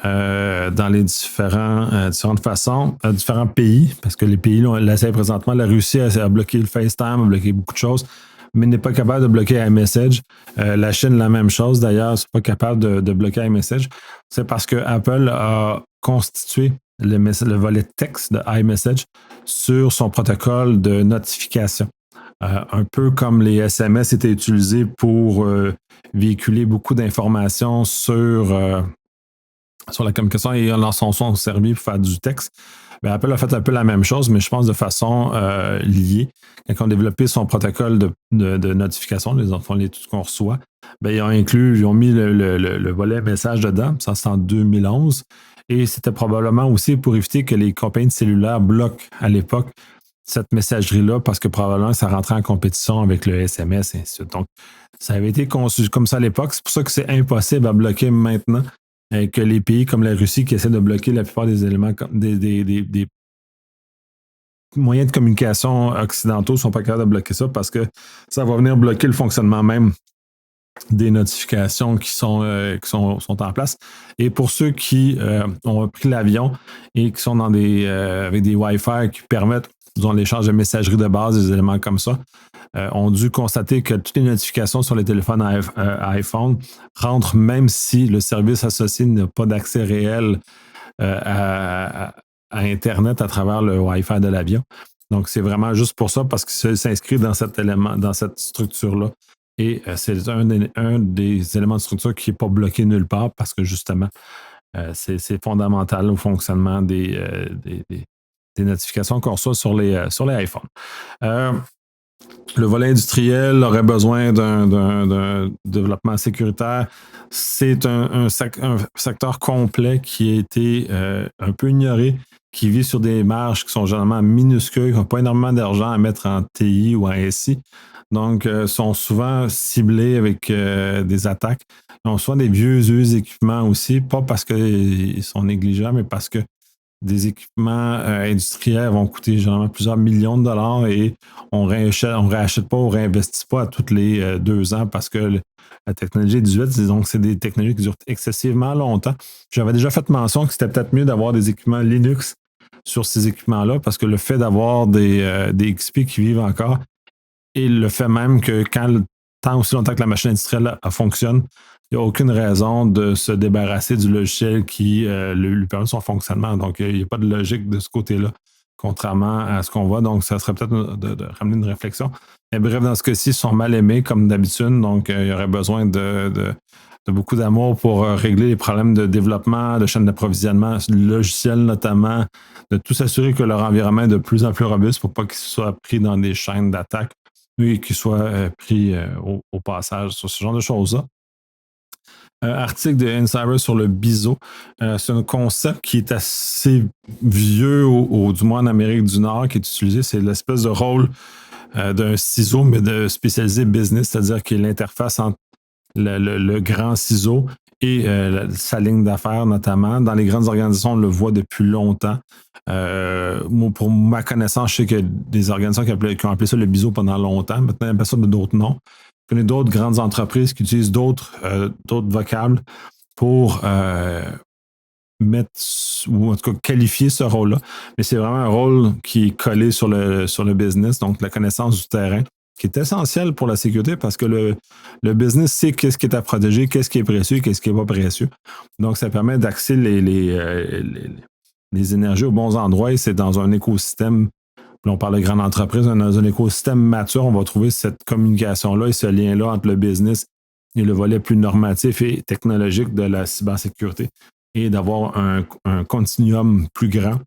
dans les différentes façons, différents pays, parce que les pays l'essayent présentement. La Russie a bloqué le FaceTime, a bloqué beaucoup de choses, mais n'est pas capable de bloquer iMessage. La Chine, la même chose d'ailleurs, n'est pas capable de bloquer iMessage. C'est parce que Apple a constitué le volet texte de iMessage sur son protocole de notification. Un peu comme les SMS étaient utilisés pour véhiculer beaucoup d'informations sur la communication et en sont servis pour faire du texte. Bien, Apple a fait un peu la même chose, mais je pense de façon liée. Quand ils ont développé son protocole de notification, les enfants, tout ce qu'on reçoit, bien, ils ont mis le volet message dedans. Ça, c'est en 2011. Et c'était probablement aussi pour éviter que les compagnies de cellulaires bloquent à l'époque cette messagerie-là parce que probablement ça rentrait en compétition avec le SMS et ainsi de suite. Donc, ça avait été conçu comme ça à l'époque. C'est pour ça que c'est impossible à bloquer maintenant. Que les pays comme la Russie qui essaient de bloquer la plupart des éléments, des moyens de communication occidentaux ne sont pas capables de bloquer ça parce que ça va venir bloquer le fonctionnement même des notifications qui sont en place. Et pour ceux qui ont pris l'avion et qui sont dans avec des Wi-Fi qui permettent l'échange de messagerie de base, des éléments comme ça, ont dû constater que toutes les notifications sur les téléphones iPhone rentrent même si le service associé n'a pas d'accès réel à Internet à travers le Wi-Fi de l'avion. Donc, c'est vraiment juste pour ça, parce que ça s'inscrit dans cette structure-là. Et c'est un des éléments de structure qui n'est pas bloqué nulle part parce que justement, c'est fondamental au fonctionnement des notifications qu'on reçoit sur les iPhones. Le volet industriel aurait besoin d'un développement sécuritaire. C'est un secteur complet qui a été un peu ignoré, qui vit sur des marges qui sont généralement minuscules, qui n'ont pas énormément d'argent à mettre en TI ou en SI. Donc, sont souvent ciblés avec des attaques. Ils ont souvent des vieux équipements aussi, pas parce qu'ils sont négligeables, mais parce que des équipements industriels vont coûter généralement plusieurs millions de dollars et on réachète pas ou réinvestit pas à tous les 2 ans parce que la technologie est 18, donc c'est des technologies qui durent excessivement longtemps. J'avais déjà fait mention que c'était peut-être mieux d'avoir des équipements Linux sur ces équipements-là parce que le fait d'avoir des XP qui vivent encore et le fait même que tant aussi longtemps que la machine industrielle fonctionne, il n'y a aucune raison de se débarrasser du logiciel qui lui permet son fonctionnement. Donc, il n'y a pas de logique de ce côté-là, contrairement à ce qu'on voit. Donc, ça serait peut-être de ramener une réflexion. Mais bref, dans ce cas-ci, ils sont mal aimés comme d'habitude. Donc, il y aurait besoin de beaucoup d'amour pour régler les problèmes de développement, de chaîne d'approvisionnement, logiciel notamment, de tout s'assurer que leur environnement est de plus en plus robuste pour pas qu'ils soient pris dans des chaînes d'attaque et qu'ils soient pris au passage sur ce genre de choses-là. Article de Insider sur le biseau. C'est un concept qui est assez vieux, du moins en Amérique du Nord, qui est utilisé. C'est l'espèce de rôle d'un ciseau, mais de spécialisé business, c'est-à-dire qu'il y a l'interface entre le grand ciseau et sa ligne d'affaires, notamment. Dans les grandes organisations, on le voit depuis longtemps. Pour ma connaissance, je sais qu'il y a des organisations qui ont appelé ça le biseau pendant longtemps. Maintenant, ils appellent ça de d'autres noms. Je connais d'autres grandes entreprises qui utilisent d'autres vocables pour mettre ou en tout cas qualifier ce rôle-là. Mais c'est vraiment un rôle qui est collé sur le business, donc la connaissance du terrain, qui est essentiel pour la sécurité parce que le business sait qu'est-ce qui est à protéger, qu'est-ce qui est précieux, qu'est-ce qui n'est pas précieux. Donc, ça permet d'axer les énergies aux bons endroits et c'est dans un écosystème Puis on parle de grande entreprise, dans un écosystème mature, on va trouver cette communication-là et ce lien-là entre le business et le volet plus normatif et technologique de la cybersécurité et d'avoir un continuum plus grand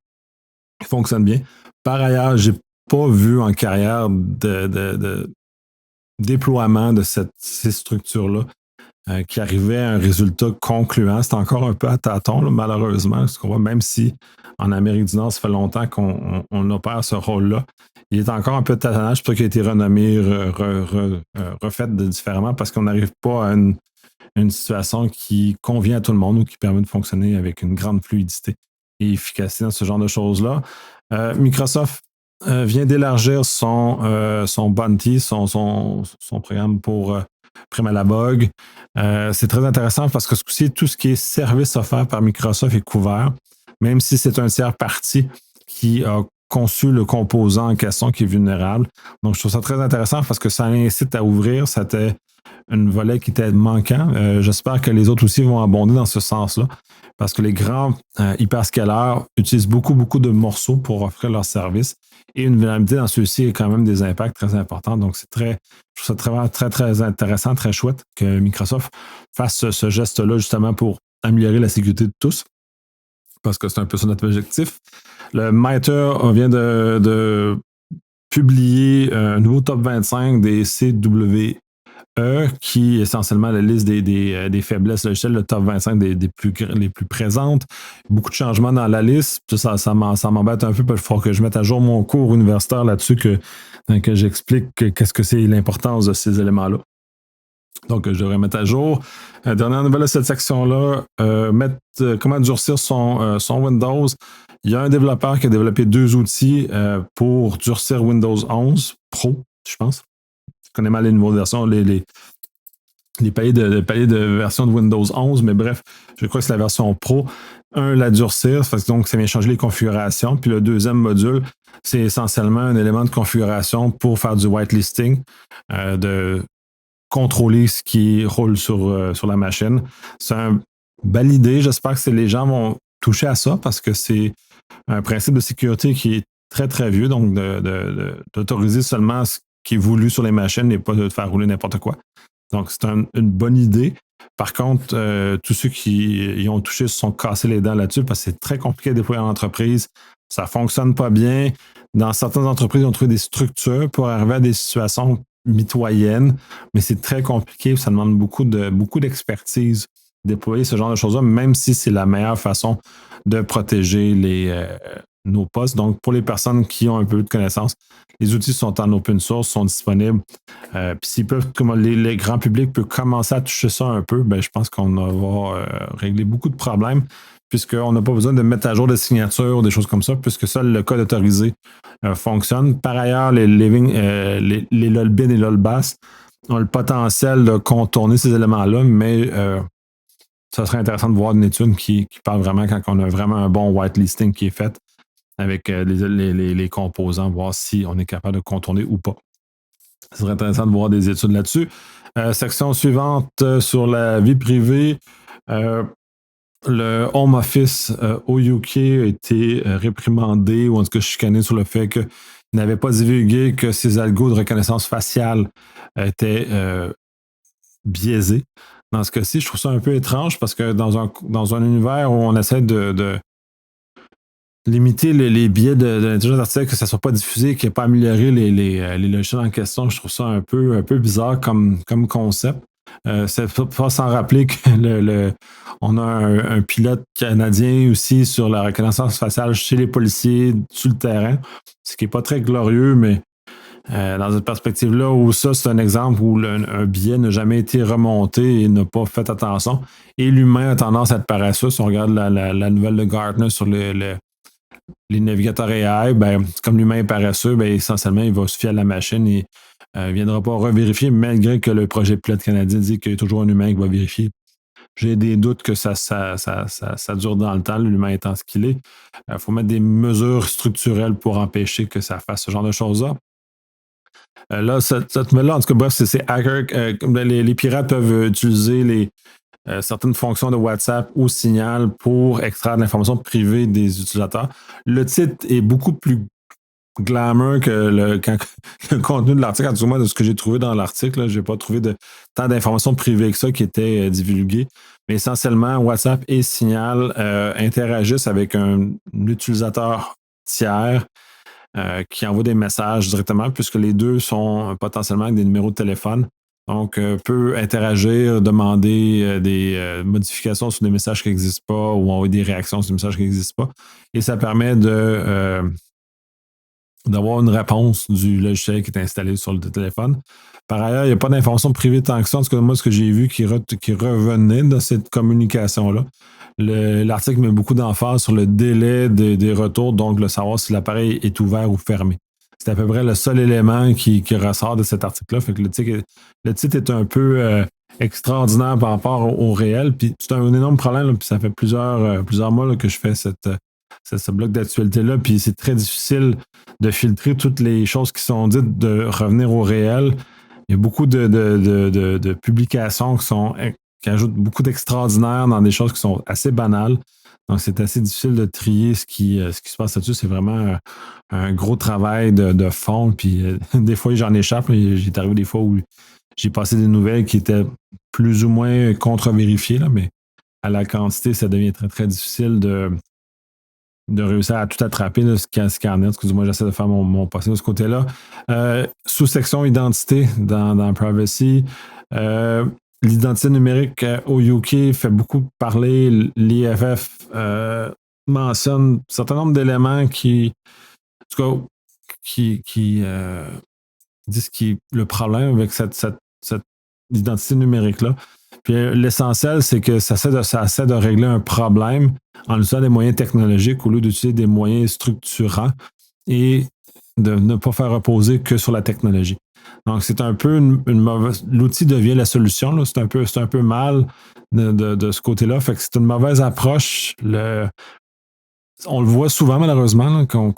qui fonctionne bien. Par ailleurs, je n'ai pas vu en carrière de déploiement de ces structures-là qui arrivait à un résultat concluant. C'est encore un peu à tâtons, là, malheureusement, parce qu'on voit, même si en Amérique du Nord, ça fait longtemps qu'on opère ce rôle-là, il est encore un peu de tâtonnage, c'est pour ça qu'il a été renommé, refait différemment, parce qu'on n'arrive pas à une situation qui convient à tout le monde ou qui permet de fonctionner avec une grande fluidité et efficacité dans ce genre de choses-là. Microsoft vient d'élargir son Bounty, son programme pour prime à la bug. C'est très intéressant parce que ce coup-ci, tout ce qui est service offert par Microsoft est couvert, même si c'est un tiers parti qui a conçu le composant en question qui est vulnérable. Donc, je trouve ça très intéressant parce que ça incite à ouvrir. C'était un volet qui était manquant. J'espère que les autres aussi vont abonder dans ce sens-là parce que les grands hyperscalers utilisent beaucoup, beaucoup de morceaux pour offrir leurs services et une vulnérabilité dans ceux-ci a quand même des impacts très importants. Donc, je trouve ça très, très intéressant, très chouette que Microsoft fasse ce geste-là justement pour améliorer la sécurité de tous parce que c'est un peu ça notre objectif. Le MITRE vient de publier un nouveau top 25 des CWE qui est essentiellement la liste des faiblesses logicielles, le top 25 les plus présentes. Beaucoup de changements dans la liste. Ça m'embête un peu parce qu'il faut que je mette à jour mon cours universitaire là-dessus que j'explique qu'est-ce que c'est l'importance de ces éléments-là. Donc, je devrais mettre à jour. Dernière nouvelle de cette section-là, comment durcir son Windows. Il y a un développeur qui a développé 2 outils pour durcir Windows 11 Pro, je pense. Je connais mal les nouvelles versions, les paliers de version de Windows 11, mais bref, je crois que c'est la version Pro. Un, la durcir, donc ça vient changer les configurations. Puis le deuxième module, c'est essentiellement un élément de configuration pour faire du whitelisting, de contrôler ce qui roule sur la machine. C'est une belle idée. J'espère que les gens vont toucher à ça parce que c'est un principe de sécurité qui est très, très vieux, donc d'autoriser seulement ce qui est voulu sur les machines et pas de faire rouler n'importe quoi. Donc, c'est une bonne idée. Par contre, tous ceux qui y ont touché se sont cassés les dents là-dessus parce que c'est très compliqué à déployer en entreprise. Ça ne fonctionne pas bien. Dans certaines entreprises, ils ont trouvé des structures pour arriver à des situations mitoyennes, mais c'est très compliqué. Ça demande beaucoup d'expertise déployer ce genre de choses-là, même si c'est la meilleure façon de protéger nos postes. Donc, pour les personnes qui ont un peu de connaissances, les outils sont en open source, sont disponibles. Puis s'ils peuvent, comme les grands publics peuvent commencer à toucher ça un peu, je pense qu'on va régler beaucoup de problèmes, puisqu'on n'a pas besoin de mettre à jour des signatures ou des choses comme ça, puisque seul le code autorisé fonctionne. Par ailleurs, les LOLBIN et LOLBAS ont le potentiel de contourner ces éléments-là, mais ça serait intéressant de voir une étude qui parle vraiment quand on a vraiment un bon whitelisting qui est fait avec les composants, voir si on est capable de contourner ou pas. Ce serait intéressant de voir des études là-dessus. Section suivante sur la vie privée. Le Home Office au UK a été réprimandé ou en tout cas chicané sur le fait qu'il n'avait pas divulgué que ses algos de reconnaissance faciale étaient biaisés. Dans ce cas-ci, je trouve ça un peu étrange parce que dans un univers où on essaie de limiter les biais de l'intelligence artificielle, que ça ne soit pas diffusé, qu'il n'y ait pas amélioré les logiciels en question, je trouve ça un peu bizarre comme concept. C'est pas sans rappeler qu'on a un pilote canadien aussi sur la reconnaissance faciale chez les policiers sur le terrain, ce qui n'est pas très glorieux, mais dans cette perspective-là, où ça, c'est un exemple où un biais n'a jamais été remonté et n'a pas fait attention. Et l'humain a tendance à être paresseux. Si on regarde la nouvelle de Gartner sur les navigateurs AI, comme l'humain est paresseux, essentiellement, il va se fier à la machine et ne viendra pas revérifier, malgré que le projet pilote canadien dit qu'il y a toujours un humain qui va vérifier. J'ai des doutes que ça dure dans le temps, l'humain étant ce qu'il est. Il faut mettre des mesures structurelles pour empêcher que ça fasse ce genre de choses-là. Là, cette nouvelle-là, en tout cas, bref, c'est hacker. Les pirates peuvent utiliser certaines fonctions de WhatsApp ou Signal pour extraire de l'information privée des utilisateurs. Le titre est beaucoup plus glamour que le contenu de l'article, en tout cas, moi, de ce que j'ai trouvé dans l'article, j'ai pas trouvé tant d'informations privées que ça qui étaient divulguées. Mais essentiellement, WhatsApp et Signal interagissent avec un utilisateur tiers qui envoie des messages directement, puisque les deux sont potentiellement avec des numéros de téléphone. Donc, peut interagir, demander des modifications sur des messages qui n'existent pas ou envoyer des réactions sur des messages qui n'existent pas. Et ça permet d'avoir une réponse du logiciel qui est installé sur le téléphone. Par ailleurs, il n'y a pas d'informations privées tant que ça. En tout cas, moi, ce que j'ai vu qui revenait de cette communication-là. L'article met beaucoup d'emphase sur le délai des retours, donc le savoir si l'appareil est ouvert ou fermé. C'est à peu près le seul élément qui ressort de cet article-là. Fait que le titre est un peu extraordinaire par rapport au réel. Puis c'est un énorme problème. Là, puis ça fait plusieurs mois là, que je fais ce bloc d'actualité-là. Puis c'est très difficile de filtrer toutes les choses qui sont dites, de revenir au réel. Il y a beaucoup de publications qui ajoutent beaucoup d'extraordinaire dans des choses qui sont assez banales. Donc, c'est assez difficile de trier ce qui se passe là-dessus. C'est vraiment un gros travail de fond. Puis, des fois, j'en échappe. J'ai arrivé des fois où j'ai passé des nouvelles qui étaient plus ou moins contre-vérifiées, là, mais à la quantité, ça devient très, très difficile de réussir à tout attraper, là, ce qu'il y en a. Excusez-moi, j'essaie de faire mon possible de ce côté-là. Sous-section identité dans Privacy. L'identité numérique au UK fait beaucoup parler. L'IFF mentionne un certain nombre d'éléments qui, en tout cas, qui disent le problème avec cette identité numérique-là. Puis l'essentiel, c'est que ça essaie de régler un problème en utilisant des moyens technologiques au lieu d'utiliser des moyens structurants et de ne pas faire reposer que sur la technologie. Donc, c'est un peu une mauvaise. L'outil devient la solution. Là. C'est un peu mal de ce côté-là. Fait que c'est une mauvaise approche. On le voit souvent, malheureusement, là, qu'on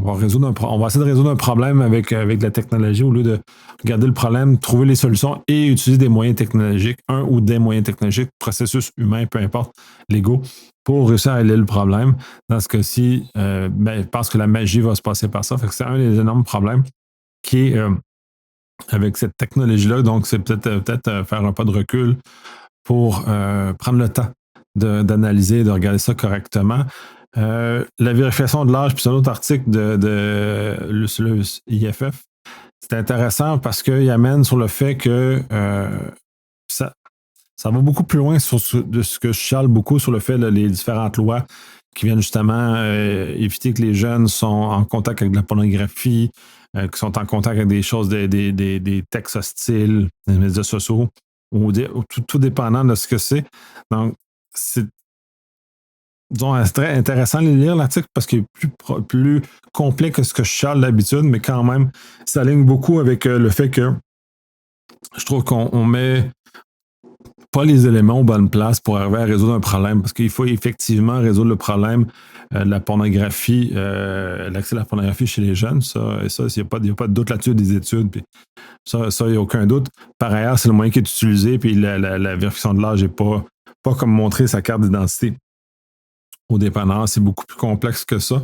va on va essayer de résoudre un problème avec la technologie au lieu de regarder le problème, trouver les solutions et utiliser des moyens technologiques, un ou des moyens technologiques, processus humain, peu importe, légaux, pour réussir à régler le problème. Dans ce cas-ci, je pense que la magie va se passer par ça. Fait que c'est un des énormes problèmes qui est avec cette technologie-là. Donc, c'est peut-être faire un pas de recul pour prendre le temps d'analyser, de regarder ça correctement. La vérification de l'âge, puis c'est un autre article de le IFF. C'est intéressant parce qu'il amène sur le fait que ça va beaucoup plus loin de ce que je chiale beaucoup sur le fait de les différentes lois qui viennent justement éviter que les jeunes sont en contact avec de la pornographie, qui sont en contact avec des choses, des textes hostiles, des médias sociaux, tout dépendant de ce que c'est. Donc, c'est très intéressant de lire l'article parce qu'il est plus complet que ce que je charle d'habitude, mais quand même, ça aligne beaucoup avec le fait que je trouve qu'on met pas les éléments aux bonnes places pour arriver à résoudre un problème, parce qu'il faut effectivement résoudre le problème de la pornographie, l'accès à la pornographie chez les jeunes. Il n'y a pas de doute là-dessus des études. Puis ça, il n'y a aucun doute. Par ailleurs, c'est le moyen qui est utilisé, puis la vérification de l'âge n'est pas comme montrer sa carte d'identité au dépanneur. C'est beaucoup plus complexe que ça.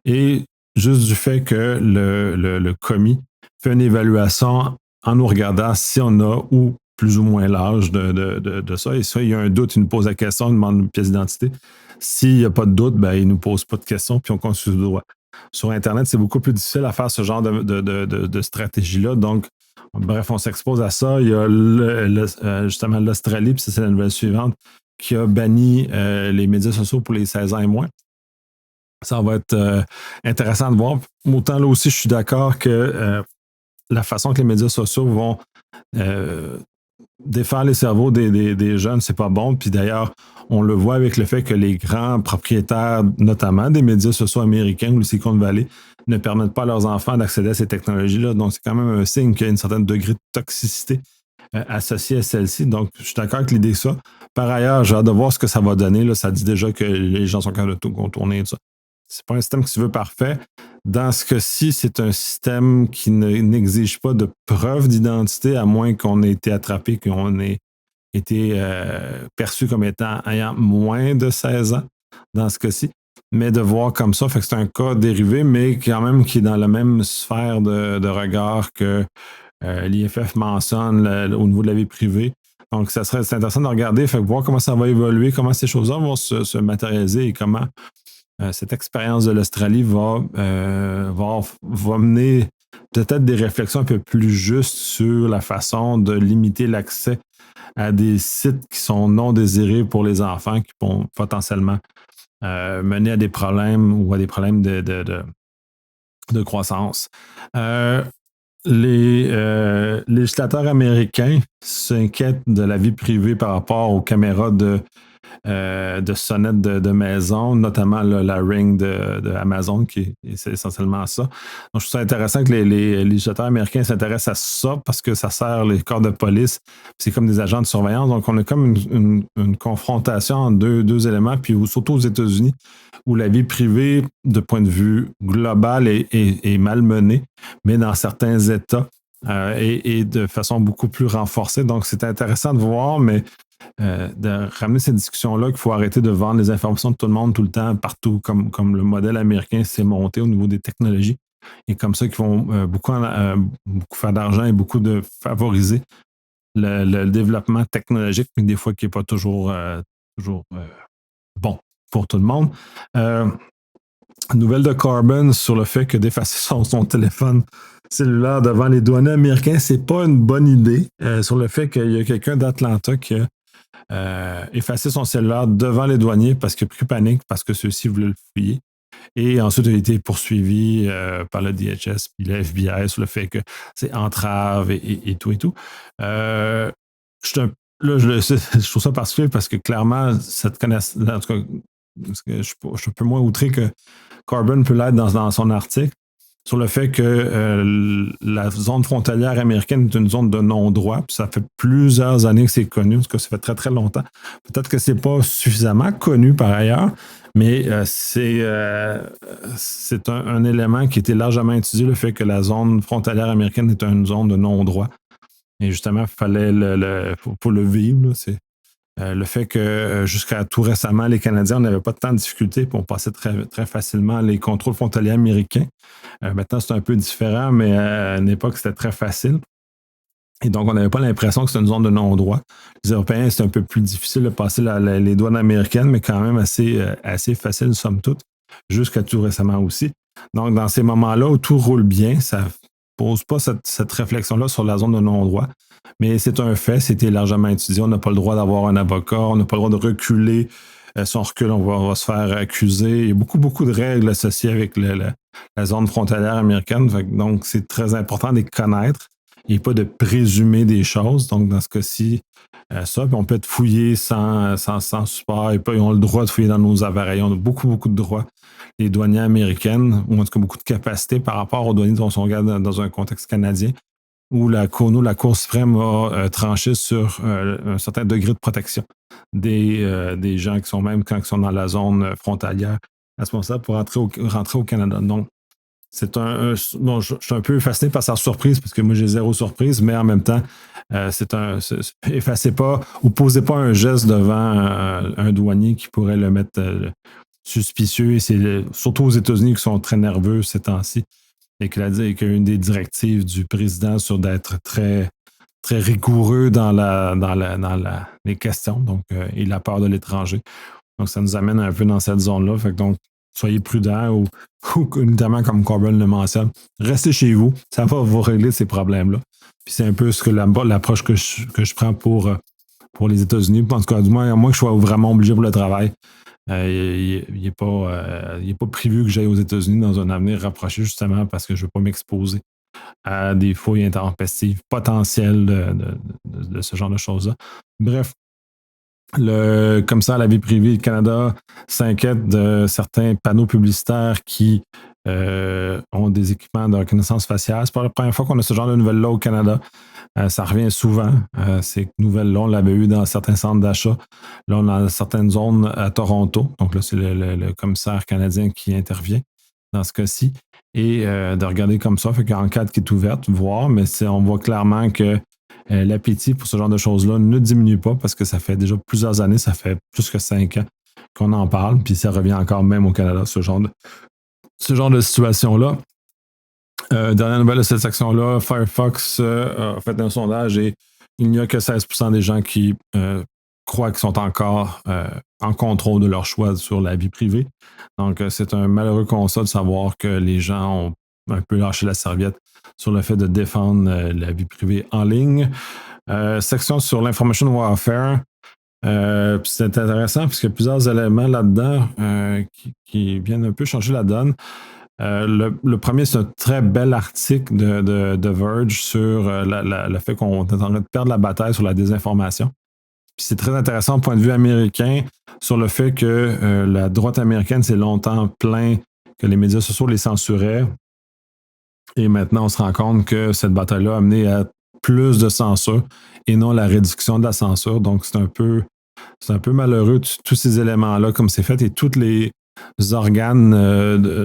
Et juste du fait que le commis fait une évaluation en nous regardant si on a ou plus ou moins l'âge de ça. Et ça, il y a un doute, il nous pose la question, il demande une pièce d'identité. S'il n'y a pas de doute, il ne nous pose pas de questions, puis on continue le droit. Sur Internet, c'est beaucoup plus difficile à faire ce genre de stratégie-là. Donc, bref, on s'expose à ça. Il y a justement l'Australie, puis c'est la nouvelle suivante, qui a banni les médias sociaux pour les 16 ans et moins. Ça va être intéressant de voir. Autant là aussi, je suis d'accord que la façon que les médias sociaux vont défaire les cerveaux des jeunes, c'est pas bon. Puis d'ailleurs, on le voit avec le fait que les grands propriétaires, notamment des médias sociaux américains ou le Silicon Valley, ne permettent pas à leurs enfants d'accéder à ces technologies-là. Donc, c'est quand même un signe qu'il y a un certain degré de toxicité associé à celle-ci. Donc, je suis d'accord avec l'idée de ça. Par ailleurs, j'ai hâte de voir ce que ça va donner. Là, ça dit déjà que les gens sont capables de tout contourner. Tout ça. C'est pas un système que tu veux parfait. Dans ce cas-ci, c'est un système qui n'exige pas de preuve d'identité, à moins qu'on ait été attrapé, qu'on ait été perçu comme ayant moins de 16 ans, dans ce cas-ci. mais de voir comme ça, fait que c'est un cas dérivé, mais quand même qui est dans la même sphère de regard que l'IFF mentionne au niveau de la vie privée. Donc, c'est intéressant de regarder, fait que voir comment ça va évoluer, comment ces choses-là vont se matérialiser et comment cette expérience de l'Australie va mener peut-être des réflexions un peu plus justes sur la façon de limiter l'accès à des sites qui sont non désirés pour les enfants, qui vont potentiellement mener à des problèmes ou à des problèmes de croissance. Les législateurs américains s'inquiètent de la vie privée par rapport aux caméras de sonnettes de maison, notamment la Ring de Amazon, qui c'est essentiellement ça. Donc, je trouve ça intéressant que les législateurs américains s'intéressent à ça parce que ça sert les corps de police. C'est comme des agents de surveillance. Donc, on a comme une confrontation entre deux éléments, puis surtout aux États-Unis, où la vie privée, de point de vue global, est malmenée, mais dans certains États, et de façon beaucoup plus renforcée. Donc, c'est intéressant de voir, mais de ramener cette discussion-là qu'il faut arrêter de vendre les informations de tout le monde tout le temps, partout, comme le modèle américain s'est monté au niveau des technologies. Et comme ça, qu'ils vont beaucoup faire d'argent et beaucoup de favoriser le développement technologique, mais des fois qui n'est pas toujours bon pour tout le monde. Nouvelle de Carbon sur le fait que d'effacer son téléphone cellulaire devant les douaniers américains, c'est pas une bonne idée. Sur le fait qu'il y a quelqu'un d'Atlanta qui a effacé son cellulaire devant les douaniers parce qu'il a pris panique, parce que ceux-ci voulaient le fouiller. Et ensuite, il a été poursuivi par le DHS et le FBI sur le fait que c'est entrave et tout et tout. Je trouve ça particulier parce que clairement, cette connaissance, en tout cas, je suis un peu moins outré que Carbon peut l'être dans son article, sur le fait que la zone frontalière américaine est une zone de non-droit. Puis ça fait plusieurs années que c'est connu, en tout cas, ça fait très, très longtemps. Peut-être que c'est pas suffisamment connu par ailleurs, mais c'est un élément qui était largement étudié, le fait que la zone frontalière américaine est une zone de non-droit. Et justement, il fallait pour le vivre, là, c'est le fait que jusqu'à tout récemment, les Canadiens n'avaient pas tant de difficultés, puis on passait très, très facilement les contrôles frontaliers américains. Maintenant, c'est un peu différent, mais à une époque, c'était très facile. Et donc, on n'avait pas l'impression que c'était une zone de non-droit. Les Européens, c'était un peu plus difficile de passer les douanes américaines, mais quand même assez facile, somme toute, jusqu'à tout récemment aussi. Donc, dans ces moments-là où tout roule bien, ça ne pose pas cette réflexion-là sur la zone de non-droit. Mais c'est un fait, c'était largement étudié. On n'a pas le droit d'avoir un avocat, on n'a pas le droit de reculer. Si on recule, on va se faire accuser. Il y a beaucoup, beaucoup de règles associées avec la zone frontalière américaine. Donc, c'est très important de les connaître et pas de présumer des choses. Donc, dans ce cas-ci, ça, puis on peut être fouillé sans support. Et puis, ils ont le droit de fouiller dans nos appareils. On a beaucoup, beaucoup de droits. Les douaniers américaines, ou en tout cas beaucoup de capacité par rapport aux douaniers dont on regarde dans un contexte canadien, où la Cour suprême a tranché sur un certain degré de protection des gens qui sont même quand ils sont dans la zone frontalière responsable pour rentrer au Canada. Donc, je suis un peu fasciné par sa surprise parce que moi j'ai zéro surprise, mais en même temps, effacez pas ou posez pas un geste devant un douanier qui pourrait le mettre suspicieux. Et c'est surtout aux États-Unis qui sont très nerveux ces temps-ci. Et qu'il y a une des directives du président sur d'être très, très rigoureux dans les questions. Donc, il a peur de l'étranger. Donc, ça nous amène un peu dans cette zone-là. Fait que donc, soyez prudents ou notamment comme Corbin le mentionne, restez chez vous. Ça va vous régler ces problèmes-là. Puis c'est un peu l'approche que je prends pour les États-Unis. En tout cas, du moins, à moins que je sois vraiment obligé pour le travail. Il n'est pas prévu que j'aille aux États-Unis dans un avenir rapproché, justement parce que je ne veux pas m'exposer à des fouilles intempestives potentielles de ce genre de choses-là. Bref, le commissaire à la vie privée du Canada s'inquiète de certains panneaux publicitaires qui ont des équipements de reconnaissance faciale. C'est pas la première fois qu'on a ce genre de nouvelles-là au Canada. Ça revient souvent. Ces nouvelles-là, on l'avait eu dans certains centres d'achat. Là, on a certaines zones à Toronto. Donc là, c'est le commissaire canadien qui intervient dans ce cas-ci. Et de regarder comme ça, fait qu'il y a une enquête qui est ouverte, voir, mais on voit clairement que l'appétit pour ce genre de choses-là ne diminue pas parce que ça fait déjà plusieurs années, ça fait plus que 5 ans qu'on en parle, puis ça revient encore même au Canada, ce genre de situation-là. Dernière nouvelle de cette section-là, Firefox a fait un sondage et il n'y a que 16% des gens qui croient qu'ils sont encore en contrôle de leur choix sur la vie privée. Donc, c'est un malheureux constat de savoir que les gens ont un peu lâché la serviette sur le fait de défendre la vie privée en ligne. Section sur l'information warfare. C'est intéressant parce qu'il y a plusieurs éléments là-dedans qui viennent un peu changer la donne. Le premier, c'est un très bel article de Verge sur le fait qu'on est en train de perdre la bataille sur la désinformation. Puis c'est très intéressant au point de vue américain sur le fait que la droite américaine s'est longtemps plaint que les médias sociaux les censuraient. Et maintenant, on se rend compte que cette bataille-là a amené à plus de censure et non la réduction de la censure. Donc, c'est un peu malheureux, tous ces éléments-là, comme c'est fait, et tous les organes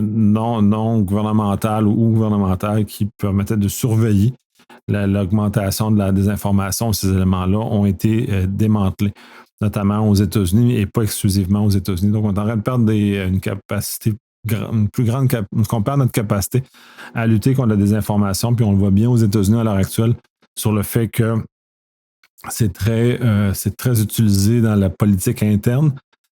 non gouvernementaux ou gouvernementaux qui permettaient de surveiller l'augmentation de la désinformation, ces éléments-là ont été démantelés, notamment aux États-Unis et pas exclusivement aux États-Unis. Donc, on est en train de perdre une capacité, une plus grande qu'on perd notre capacité à lutter contre la désinformation, puis on le voit bien aux États-Unis à l'heure actuelle sur le fait que c'est très utilisé dans la politique interne,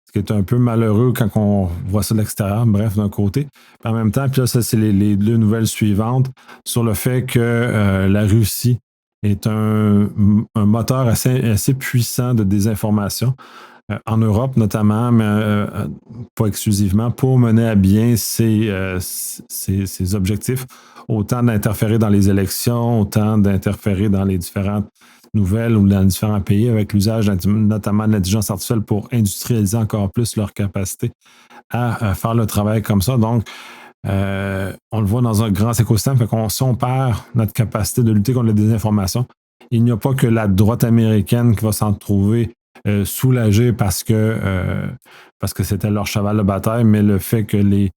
ce qui est un peu malheureux quand on voit ça de l'extérieur, bref, d'un côté. Puis en même temps, puis là, ça, c'est les deux nouvelles suivantes sur le fait que la Russie est un moteur assez puissant de désinformation, en Europe notamment, mais pas exclusivement, pour mener à bien ses objectifs, autant d'interférer dans les élections, autant d'interférer dans les différentes nouvelles ou dans différents pays avec l'usage notamment de l'intelligence artificielle pour industrialiser encore plus leur capacité à faire le travail comme ça. Donc, on le voit dans un grand écosystème, fait qu'on, si on perd notre capacité de lutter contre la désinformation, il n'y a pas que la droite américaine qui va s'en trouver soulagée parce que c'était leur cheval de bataille, mais le fait que les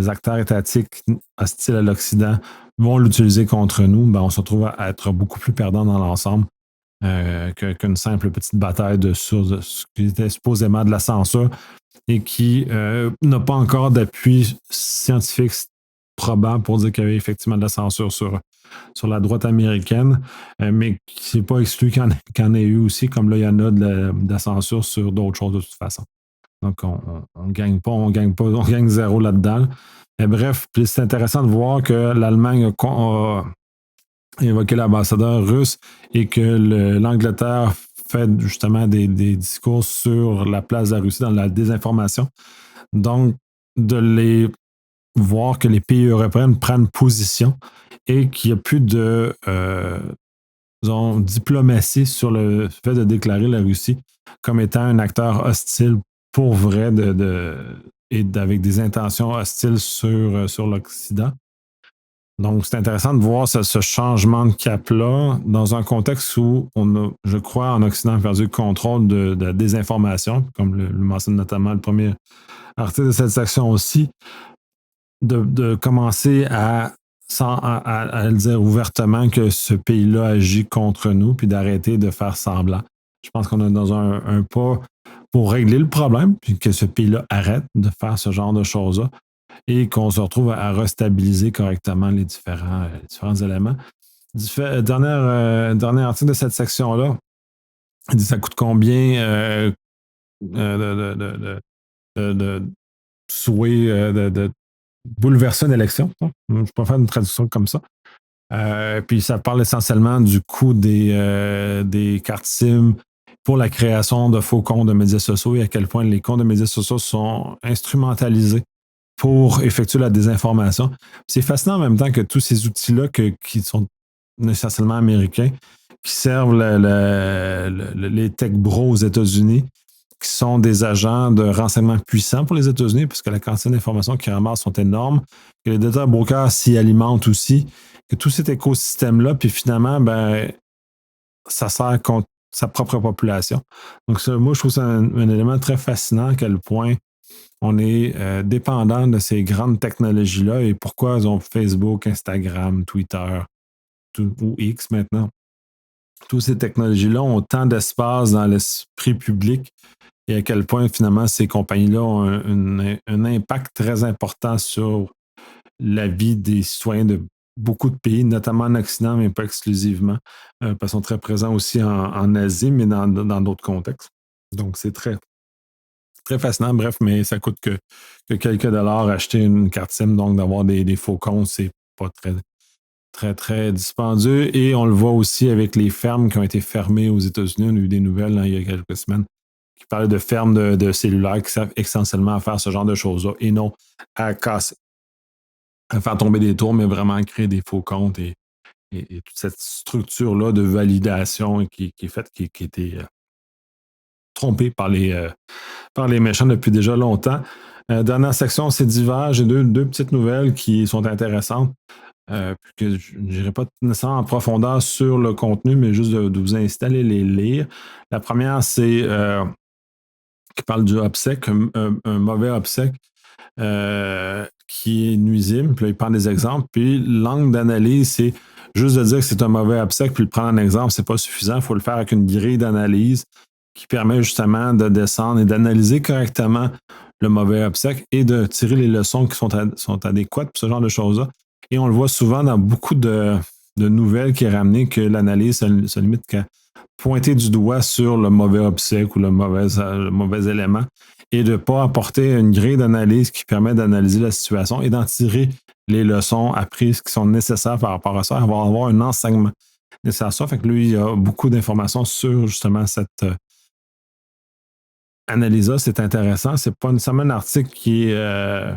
acteurs étatiques hostiles à l'Occident vont l'utiliser contre nous, ben on se retrouve à être beaucoup plus perdants dans l'ensemble qu'une simple petite bataille sur ce qui était supposément de la censure et qui n'a pas encore d'appui scientifique probable pour dire qu'il y avait effectivement de la censure sur la droite américaine, mais qui n'est pas exclu qu'il y en ait eu aussi, comme là, il y en a de la censure sur d'autres choses de toute façon. Donc, on ne gagne pas, on gagne zéro là-dedans. Mais bref, c'est intéressant de voir que l'Allemagne a évoqué l'ambassadeur russe et que l'Angleterre fait justement des discours sur la place de la Russie dans la désinformation. Donc, de les voir que les pays européens prennent position et qu'il n'y a plus de diplomatie sur le fait de déclarer la Russie comme étant un acteur hostile pour vrai et avec des intentions hostiles sur l'Occident. Donc, c'est intéressant de voir ce changement de cap-là dans un contexte où on a, je crois, en Occident, perdu le contrôle de la désinformation, comme le mentionne notamment le premier article de cette section aussi, de commencer à le dire ouvertement que ce pays-là agit contre nous, puis d'arrêter de faire semblant. Je pense qu'on est dans un pas pour régler le problème, puis que ce pays-là arrête de faire ce genre de choses-là et qu'on se retrouve à restabiliser correctement les différents éléments. Dernier article de cette section-là, il dit ça coûte combien de souhait de bouleverser une élection. Je peux faire une traduction comme ça. Puis ça parle essentiellement du coût des cartes SIM pour la création de faux comptes de médias sociaux et à quel point les comptes de médias sociaux sont instrumentalisés pour effectuer la désinformation. C'est fascinant en même temps que tous ces outils-là qui sont essentiellement américains, qui servent les tech bros aux États-Unis, qui sont des agents de renseignement puissants pour les États-Unis, puisque la quantité d'informations qu'ils ramassent sont énormes, que les data brokers s'y alimentent aussi, que tout cet écosystème-là, puis finalement, ben, ça sert contre sa propre population. Donc, ça, moi, je trouve ça un élément très fascinant à quel point on est dépendant de ces grandes technologies-là et pourquoi ils ont Facebook, Instagram, Twitter ou X maintenant. Toutes ces technologies-là ont tant d'espace dans l'esprit public et à quel point finalement ces compagnies-là ont un impact très important sur la vie des citoyens de beaucoup de pays, notamment en Occident, mais pas exclusivement, parce qu'ils sont très présents aussi en Asie, mais dans d'autres contextes. Donc, c'est très, très fascinant. Bref, mais ça coûte que quelques dollars acheter une carte SIM, donc d'avoir des faux comptes, c'est pas très, très, très dispendieux. Et on le voit aussi avec les fermes qui ont été fermées aux États-Unis. On a eu des nouvelles il y a quelques semaines qui parlaient de fermes de cellulaires qui servent essentiellement à faire ce genre de choses-là et non à casser, à faire tomber des tours, mais vraiment à créer des faux comptes et toute cette structure-là de validation qui est faite, qui a été trompée par les méchants depuis déjà longtemps. Dernière section, c'est divers. J'ai deux petites nouvelles qui sont intéressantes. Que je n'irai pas nécessairement en profondeur sur le contenu, mais juste de vous inciter à aller les lire. La première, c'est qui parle du obsèque, un mauvais obsèque qui est nuisible. Puis là, il prend des exemples. Puis l'angle d'analyse, c'est juste de dire que c'est un mauvais obsèque, puis le prendre en exemple, c'est pas suffisant. Il faut le faire avec une grille d'analyse qui permet justement de descendre et d'analyser correctement le mauvais obsèque et de tirer les leçons qui sont adéquates pour ce genre de choses-là. Et on le voit souvent dans beaucoup de nouvelles qui est ramené que l'analyse se limite qu'à pointer du doigt sur le mauvais obsèque ou le mauvais élément et de ne pas apporter une grille d'analyse qui permet d'analyser la situation et d'en tirer les leçons apprises qui sont nécessaires par rapport à ça, avoir un enseignement nécessaire à ça. Fait que lui, il y a beaucoup d'informations sur justement cette analyse-là. C'est intéressant. C'est pas nécessairement un article qui est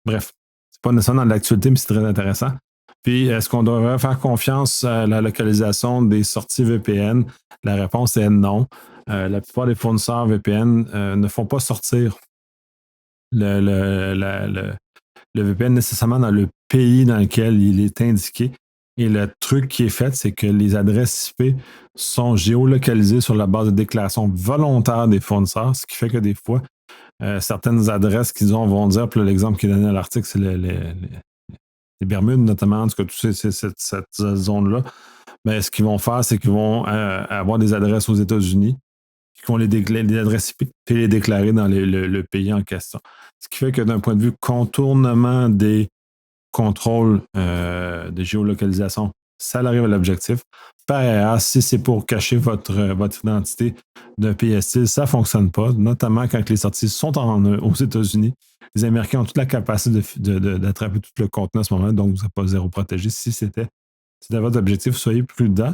bref, c'est pas nécessairement dans l'actualité, mais c'est très intéressant. Puis, est-ce qu'on devrait faire confiance à la localisation des sorties VPN? La réponse est non. La plupart des fournisseurs VPN ne font pas sortir le VPN nécessairement dans le pays dans lequel il est indiqué. Et le truc qui est fait, c'est que les adresses IP sont géolocalisées sur la base de déclarations volontaires des fournisseurs, ce qui fait que des fois, certaines adresses qu'ils ont vont dire, puis l'exemple qui est donné à l'article, c'est les Bermudes, notamment, en tout cas, cette zone-là. Mais ce qu'ils vont faire, c'est qu'ils vont avoir des adresses aux États-Unis, qui vont les adresses IP et les déclarer dans le pays en question. Ce qui fait que d'un point de vue contournement des contrôles de géolocalisation, ça arrive à l'objectif. Par ailleurs, si c'est pour cacher votre identité d'un pays hostile, ça ne fonctionne pas, notamment quand les sorties sont aux États-Unis. Les Américains ont toute la capacité d'attraper tout le contenu à ce moment, donc vous n'êtes pas zéro protégé. Si c'était votre objectif, soyez prudent.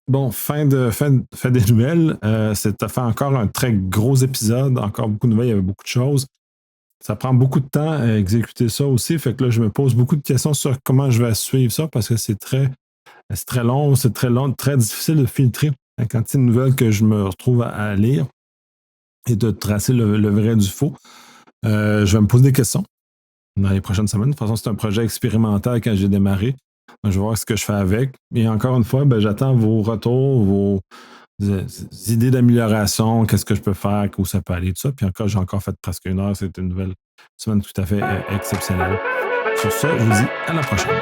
Bon, fin des nouvelles. Ça fait encore un très gros épisode, encore beaucoup de nouvelles, il y avait beaucoup de choses. Ça prend beaucoup de temps à exécuter ça aussi. Fait que là, je me pose beaucoup de questions sur comment je vais suivre ça parce que c'est très long, très difficile de filtrer la quantité de nouvelles que je me retrouve à lire et de tracer le vrai du faux. Je vais me poser des questions dans les prochaines semaines. De toute façon, c'est un projet expérimental quand j'ai démarré. Je vais voir ce que je fais avec. Et encore une fois, j'attends vos retours, vos idées d'amélioration, qu'est-ce que je peux faire, où ça peut aller, tout ça. Puis encore, j'ai encore fait presque 1 heure. C'est une nouvelle semaine tout à fait exceptionnelle. Sur ça, je vous dis à la prochaine.